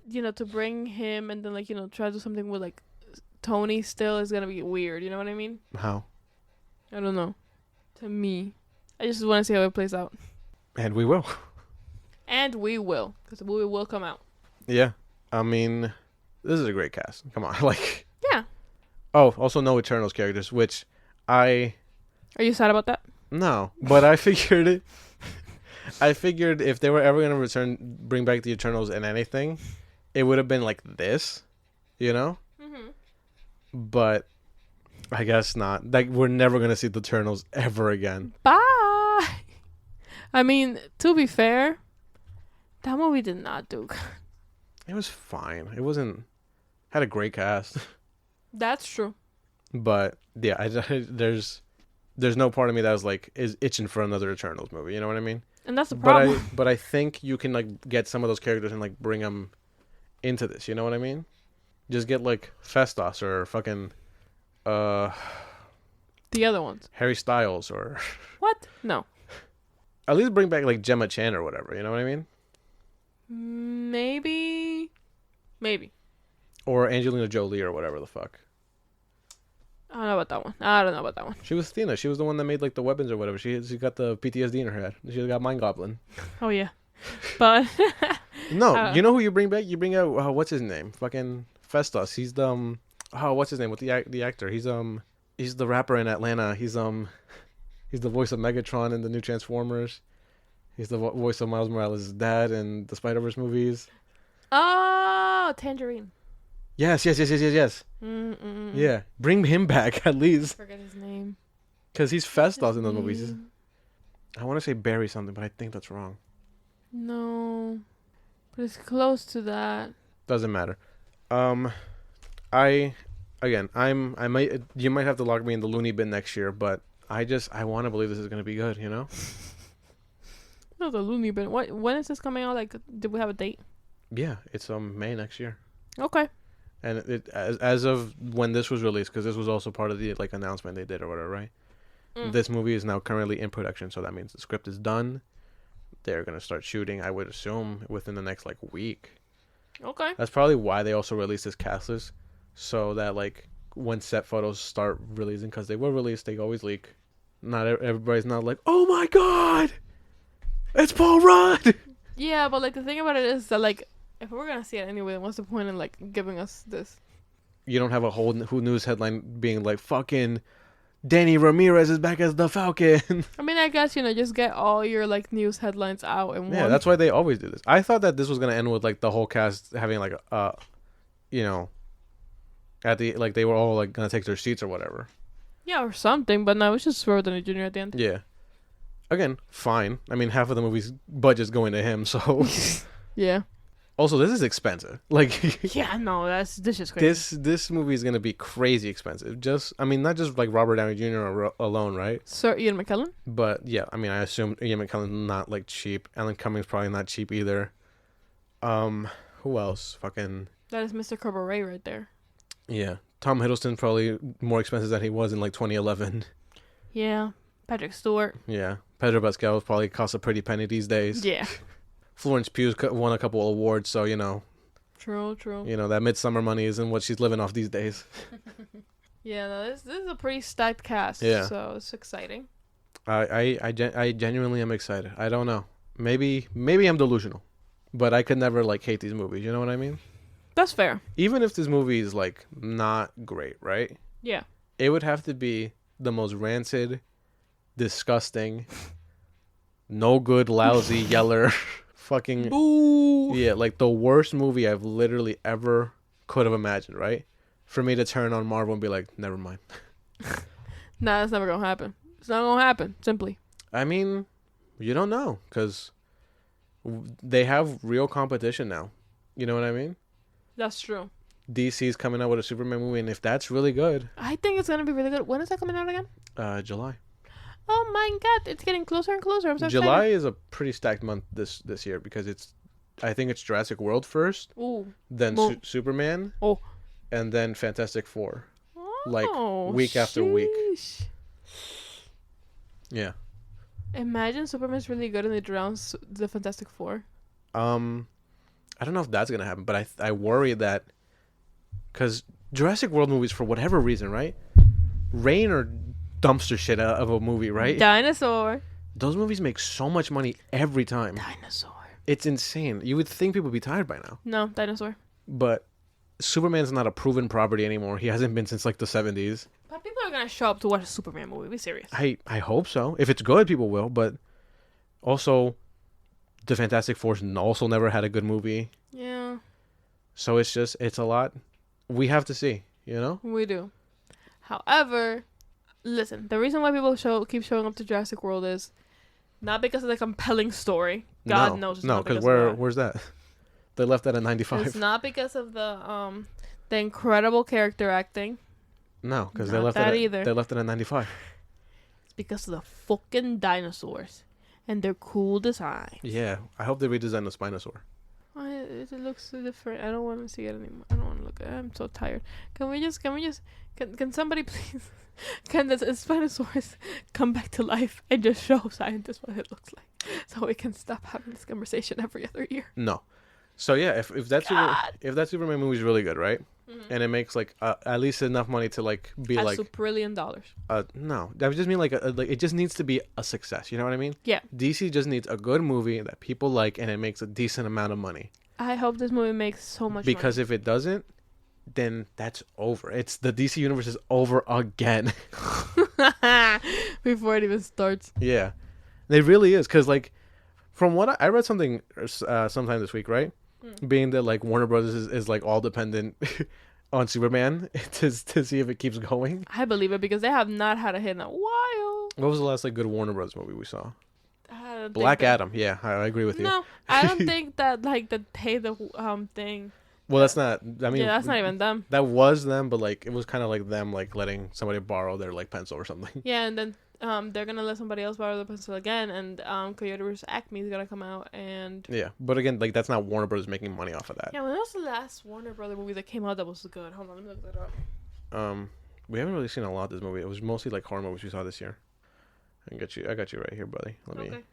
to bring him and then like try to do something with like Tony still is gonna be weird. You know what I mean? How? I don't know. To me, I just want to see how it plays out. And we will. And we will, because the movie will come out. Yeah, I mean, this is a great cast. Come on, like. Yeah. Oh, also no Eternals characters, which I. Are you sad about that? No, but I figured it. I figured if they were ever gonna bring back the Eternals in anything, it would have been like this, you know? Mm-hmm. But I guess not. Like, we're never going to see the Eternals ever again. Bye! I mean, to be fair, that movie did not do good. It was fine. It wasn't... Had a great cast. That's true. But, yeah, there's no part of me that was, like, is itching for another Eternals movie. You know what I mean? And that's the problem. But I think you can, like, get some of those characters and, like, bring them into this. You know what I mean? Just get, like, Festus or fucking... the other ones. Harry Styles or... What? No. At least bring back, like, Gemma Chan or whatever. You know what I mean? Maybe. Or Angelina Jolie or whatever the fuck. I don't know about that one. She was Athena. She was the one that made, like, the weapons or whatever. She got the PTSD in her head. She got Mind Goblin. Oh, yeah. But... No, you know who you bring back? You bring out, what's his name? Fucking Festus. He's the, what's his name? With the actor. He's the rapper in Atlanta. He's the voice of Megatron in the new Transformers. He's the voice of Miles Morales' dad in the Spider-Verse movies. Oh, Tangerine. Yes. Yeah, bring him back at least. Forget his name. Because he's Festus in those movies. I want to say Barry something, but I think that's wrong. No, but it's close to that. Doesn't matter. You might have to lock me in the loony bin next year, but I want to believe this is going to be good, you know? No, the loony bin. When is this coming out? Like, did we have a date? Yeah, it's May next year. Okay. And it as of when this was released, because this was also part of the, like, announcement they did or whatever, right? This movie is now currently in production, so that means the script is done. They're going to start shooting, I would assume, within the next, like, week. Okay. That's probably why they also released this cast list, so that, like, when set photos start releasing, because they will release, they always leak. Not everybody's not like, oh my god, it's Paul Rudd. Yeah, but, like, the thing about it is that, like, if we're gonna see it anyway, then what's the point in, like, giving us this? You don't have a whole news headline being like, fucking Danny Ramirez is back as the Falcon. I mean, I guess, just get all your, like, news headlines out in one. Yeah, that's why they always do this. I thought that this was gonna end with, like, the whole cast having, like, at the, like, they were all, like, gonna take their seats or whatever. Yeah, or something, but no, it's just Robert Downey Jr. at the end. Yeah. Again, fine. I mean, half of the movie's budget's going to him, so. Yeah. Also, this is expensive. Like, yeah, no, this is crazy. This movie is gonna be crazy expensive. Not just like Robert Downey Jr. alone, right? Sir Ian McKellen. But yeah, I mean, I assume Ian McKellen's not, like, cheap. Alan Cumming's probably not cheap either. Who else? Fucking. That is Mr. Cabaret right there. Yeah, Tom Hiddleston's probably more expensive than he was in, like, 2011. Yeah, Patrick Stewart. Yeah, Pedro Pascal probably costs a pretty penny these days. Yeah. Florence Pugh's won a couple of awards, so, True. That Midsummer money isn't what she's living off these days. Yeah, no, this is a pretty stacked cast. Yeah. So it's exciting. I genuinely am excited. I don't know. Maybe I'm delusional, but I could never, like, hate these movies. You know what I mean? That's fair. Even if this movie is, like, not great, right? Yeah. It would have to be the most rancid, disgusting, no good, lousy, yeller. Fucking boo. Yeah, like the worst movie I've literally ever could have imagined, right? For me to turn on Marvel and be like, never mind. Nah, that's never gonna happen. It's not gonna happen, simply. I mean, you don't know, because they have real competition now. You know what I mean? That's true. DC's coming out with a Superman movie, and if that's really good, I think it's gonna be really good. When is that coming out again? July. Oh my god, it's getting closer and closer. I'm so July excited. is a pretty stacked month this year, because I think it's Jurassic World first. Ooh. Then Superman. Oh. And then Fantastic Four. Oh, like, week after week. Yeah. Imagine Superman's really good and it drowns the Fantastic Four. I don't know if that's gonna happen, but I worry that, because Jurassic World movies, for whatever reason, right, rain or dumpster shit out of a movie, right? Dinosaur. Those movies make so much money every time. Dinosaur. It's insane. You would think people would be tired by now. No, dinosaur. But Superman's not a proven property anymore. He hasn't been since, like, the 70s. But people are gonna show up to watch a Superman movie. Be serious. I hope so. If it's good, people will. But also, the Fantastic Four also never had a good movie. Yeah. So it's a lot. We have to see, you know? We do. However, listen, the reason why people keep showing up to Jurassic World is not because of the compelling story. God knows it's not because of that. Where's that? They left that at 95. It's not because of the incredible character acting. No, because they left it at 95. It's because of the fucking dinosaurs and their cool design. Yeah, I hope they redesign the Spinosaur. It looks so different. I don't want to see it anymore. I don't want to look at it. I'm so tired. Can somebody please, can the Spinosaurus come back to life and just show scientists what it looks like so we can stop having this conversation every other year? No. So yeah, if that Superman movie is really good, right? Mm-hmm. And it makes like at least enough money to like be like $1 billion. No, that would just mean like it just needs to be a success. You know what I mean? Yeah. DC just needs a good movie that people like, and it makes a decent amount of money. I hope this movie makes so much money. Because if it doesn't, then that's over. It's the DC universe is over again. Before it even starts. Yeah, it really is. Because like, from what I read something sometime this week, right? Being that like Warner Brothers is like all dependent on Superman to see if it keeps going. I believe it because they have not had a hit in a while. What was the last like good Warner Brothers movie we saw? Black Adam. Yeah, I agree with you. No, I don't think that like the thing. Well, that's not. I mean, yeah, that's not even them. That was them, but like it was kind of like them like letting somebody borrow their like pencil or something. Yeah, and then they're gonna let somebody else borrow the pencil again, and Coyote vs. Acme is gonna come out, and yeah, but again, like that's not Warner Brothers making money off of that. Yeah, when was the last Warner Brother movie that came out that was good? Hold on, let me look that up. We haven't really seen a lot of this movie. It was mostly like horror movies we saw this year. I got you right here, buddy. Let me.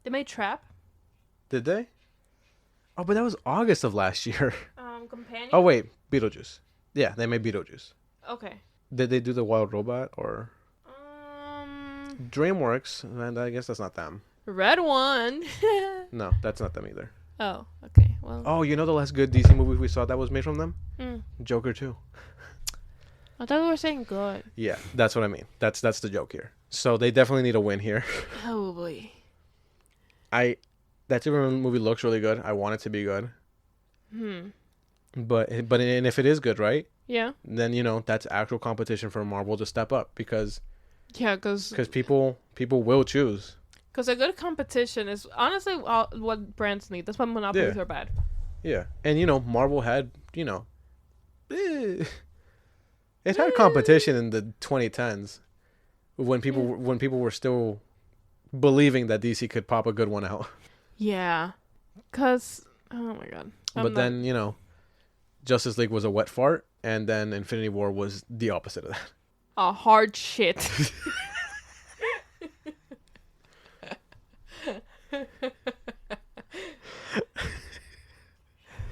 They made Trap. Did they? Oh, but that was August of last year. Companion. Oh wait, Beetlejuice. Yeah, they made Beetlejuice. Okay. Did they do the Wild Robot or? DreamWorks, and I guess that's not them. Red One. No, that's not them either. Oh, okay. Well. Oh, you know the last good DC movie we saw that was made from them? Joker 2. I thought we were saying good. Yeah, that's what I mean. That's the joke here. So they definitely need a win here. Oh boy. That Superman movie looks really good. I want it to be good. But if it is good, right? Yeah. Then that's actual competition for Marvel to step up because. Yeah, because people will choose. Because a good competition is honestly what brands need. That's why monopolies are bad. Yeah, and Marvel had it had competition in the 2010s when people were still believing that DC could pop a good one out. Yeah, because oh my god. Then Justice League was a wet fart, and then Infinity War was the opposite of that. A hard shit.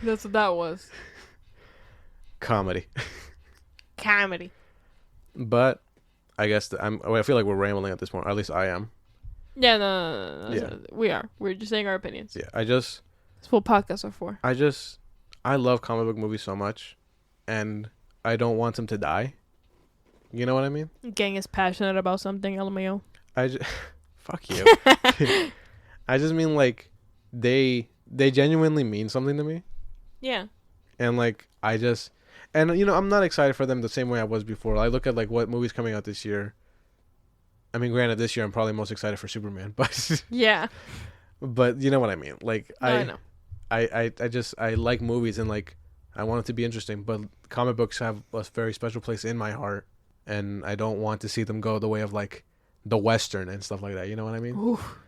That's what that was. Comedy. But I guess I feel like we're rambling at this point. At least I am. Yeah, no. Yeah. We are. We're just saying our opinions. Yeah, it's what podcasts are for. I love comic book movies so much, and I don't want them to die. You know what I mean? Gang is passionate about something, LMAO. Fuck you. I just mean like they genuinely mean something to me. Yeah. And like I'm not excited for them the same way I was before. I look at like what movies coming out this year. I mean, granted, this year I'm probably most excited for Superman, but yeah. But you know what I mean? Like I know. I like movies and like I want it to be interesting, but comic books have a very special place in my heart. And I don't want to see them go the way of like the Western and stuff like that. You know what I mean? Oof.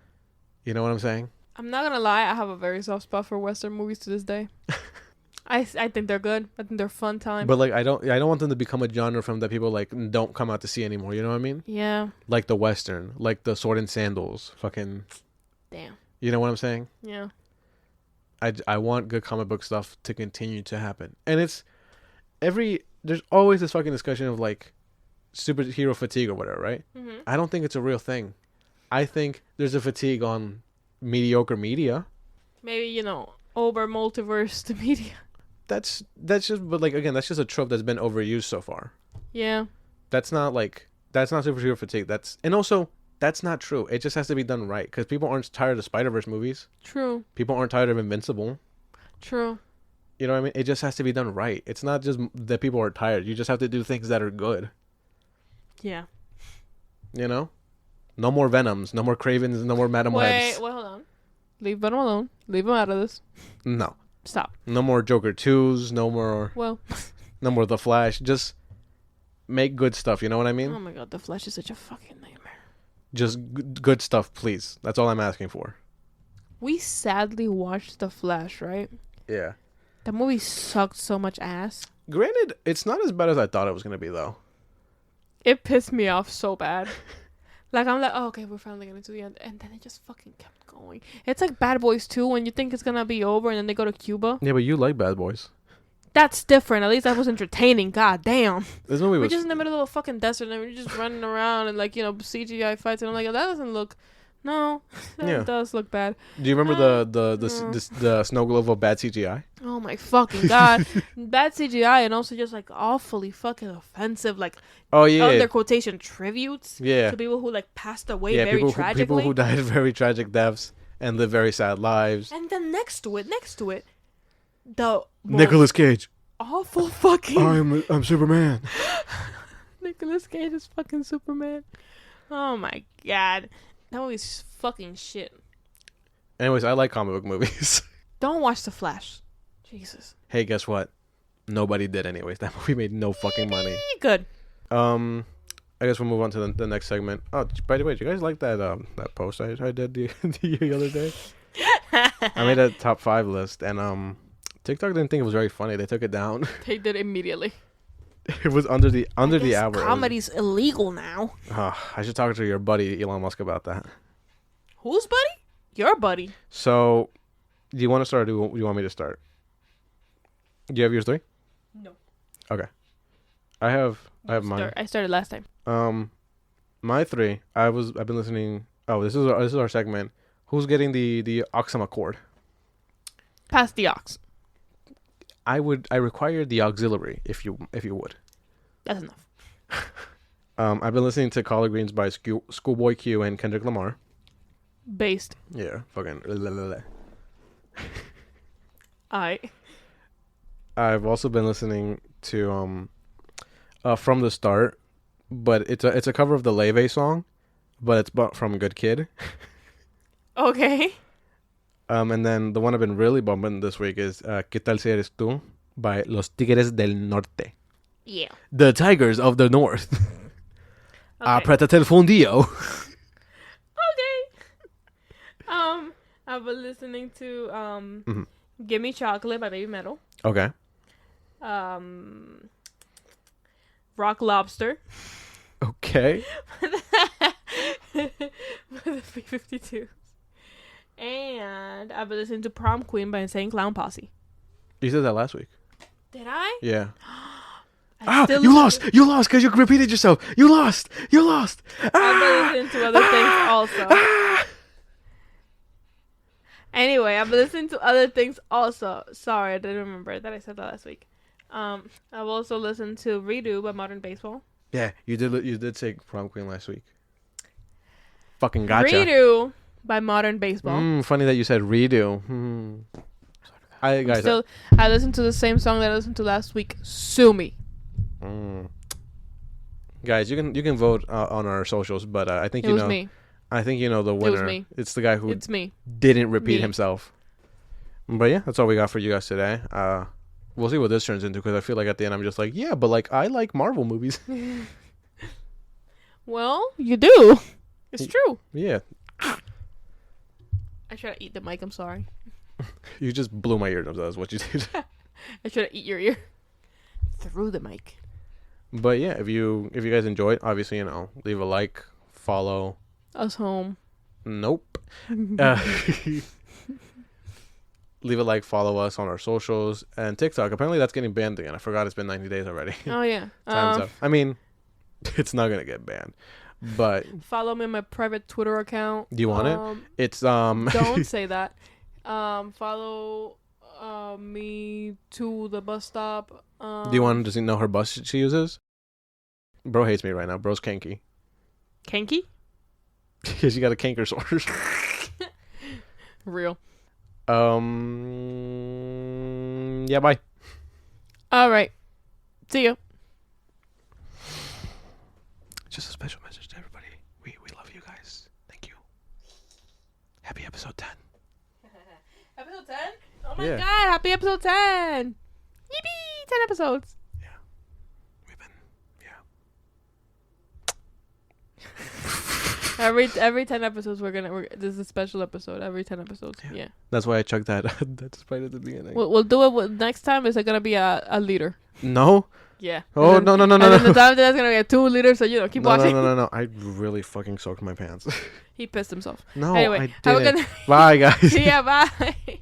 You know what I'm saying? I'm not gonna lie. I have a very soft spot for Western movies to this day. I think they're good. I think they're fun time. But like I don't want them to become a genre film that people like don't come out to see anymore. You know what I mean? Yeah. Like the Western, like the Sword and Sandals, fucking. Damn. You know what I'm saying? Yeah. I want good comic book stuff to continue to happen, and there's always this fucking discussion of like. Superhero fatigue or whatever, right? Mm-hmm. I don't think it's a real thing. I think there's a fatigue on mediocre media. Maybe over multiverse the media. That's just, but like again, that's just a trope that's been overused so far. Yeah. That's not superhero fatigue. That's not true. It just has to be done right because people aren't tired of Spider-Verse movies. True. People aren't tired of Invincible. True. You know what I mean? It just has to be done right. It's not just that people are tired. You just have to do things that are good. Yeah. You know? No more Venoms. No more Cravens. No more Madam Webs. Wait, hold on. Leave Venom alone. Leave him out of this. No. Stop. No more Joker 2s. No more... Well... No more The Flash. Just make good stuff. You know what I mean? Oh my god, The Flash is such a fucking nightmare. Just good stuff, please. That's all I'm asking for. We sadly watched The Flash, right? Yeah. That movie sucked so much ass. Granted, it's not as bad as I thought it was going to be, though. It pissed me off so bad. Like, I'm like, oh, okay, we're finally getting to the end. And then it just fucking kept going. It's like Bad Boys 2 when you think it's going to be over and then they go to Cuba. Yeah, but you like Bad Boys. That's different. At least that was entertaining. God damn. This movie was... We're just in the middle of a fucking desert and we're just running around and, like, you know, CGI fights. And I'm like, that doesn't look... No, that does look bad. Do you remember the snow globe of bad CGI? Oh my fucking god, bad CGI and also just like awfully fucking offensive, like under quotation tributes to people who like passed away very tragically. People who died very tragic deaths and live very sad lives. And then next to it, the Nicolas Cage. Awful fucking. I'm Superman. Nicolas Cage is fucking Superman. Oh my god. That movie's fucking shit. Anyways, I like comic book movies. Don't watch The Flash. Jesus. Hey, guess what? Nobody did anyways. That movie made no fucking money. Good. I guess we'll move on to the next segment. Oh, by the way, did you guys like that post I did the other day? I made a top 5 list, and TikTok didn't think it was very funny. They took it down. They did immediately. It was under the hour. Comedy's illegal now. I should talk to your buddy Elon Musk about that. Whose buddy? Your buddy. So, do you want to start, or do you want me to start? Do you have yours 3? No. Okay. I have mine. I started last time. My 3. I've been listening. Oh, this is our segment. Who's getting the Oxum Accord? Pass the aux. I require the auxiliary if you would. That's enough. I've been listening to Collard Greens by Schoolboy Q and Kendrick Lamar. Based. Yeah, fucking. I've also been listening to From the Start, but it's a cover of the Leve song, but it's from Good Kid. Okay. And then the one I've been really bumping this week is ¿Qué tal si eres tú? By Los Tigres del Norte. Yeah. The Tigers of the North. Okay. Apretate el fundillo. Okay. I've been listening to Give Me Chocolate by Baby Metal. Okay. Rock Lobster. Okay. By the B-52. And I've been listening to Prom Queen by Insane Clown Posse. You said that last week. Did I? Yeah. You lost because you repeated yourself. You lost. I've been listening to other things also. Anyway, I've been listening to other things also. Sorry, I didn't remember that I said that last week. I've also listened to Redo by Modern Baseball. Yeah, you did say Prom Queen last week. Fucking gotcha. Redo by Modern Baseball. Funny that you said Redo. I listened to the same song that I listened to last week. Sue me. Guys, you can vote on our socials, but I think me. I think you know the winner. It was me. It's the guy who me. Didn't repeat himself. But yeah, that's all we got for you guys today. We'll see what this turns into, because I feel like at the end I'm just like, yeah, but like I like Marvel movies. Well, you do. It's true. Yeah. I try to eat the mic. I'm sorry. You just blew my eardrums. That's what you did. I try to eat your ear through the mic. But yeah, if you guys enjoyed, obviously leave a like, follow us home. Nope. Leave a like, follow us on our socials and TikTok. Apparently that's getting banned again. I forgot it's been 90 days already. Oh yeah. Time's up. I mean, it's not gonna get banned. But follow me on my private Twitter account. Do you want it? It's Don't say that. Follow me to the bus stop. Do you want to know her bus she uses? Bro hates me right now. Bro's kanky. Kanky? Because you got a canker sore. Yeah, bye. All right. See you. Just a special message to everybody. We love you guys. Thank you. Happy episode 10. Episode 10? Oh my god, happy episode 10. Yippee! 10 episodes. Yeah. We've been, Every 10 episodes this is a special episode. Every 10 episodes. Yeah. That's why I chugged that Sprite at the beginning. We'll do it next time. Is it gonna be a liter? No. Yeah. Oh, no. And then the time that's gonna be 2 liters, so keep watching. No. I really fucking soaked my pants. He pissed himself. No, anyway, I didn't. have a good Bye, guys. Yeah, bye.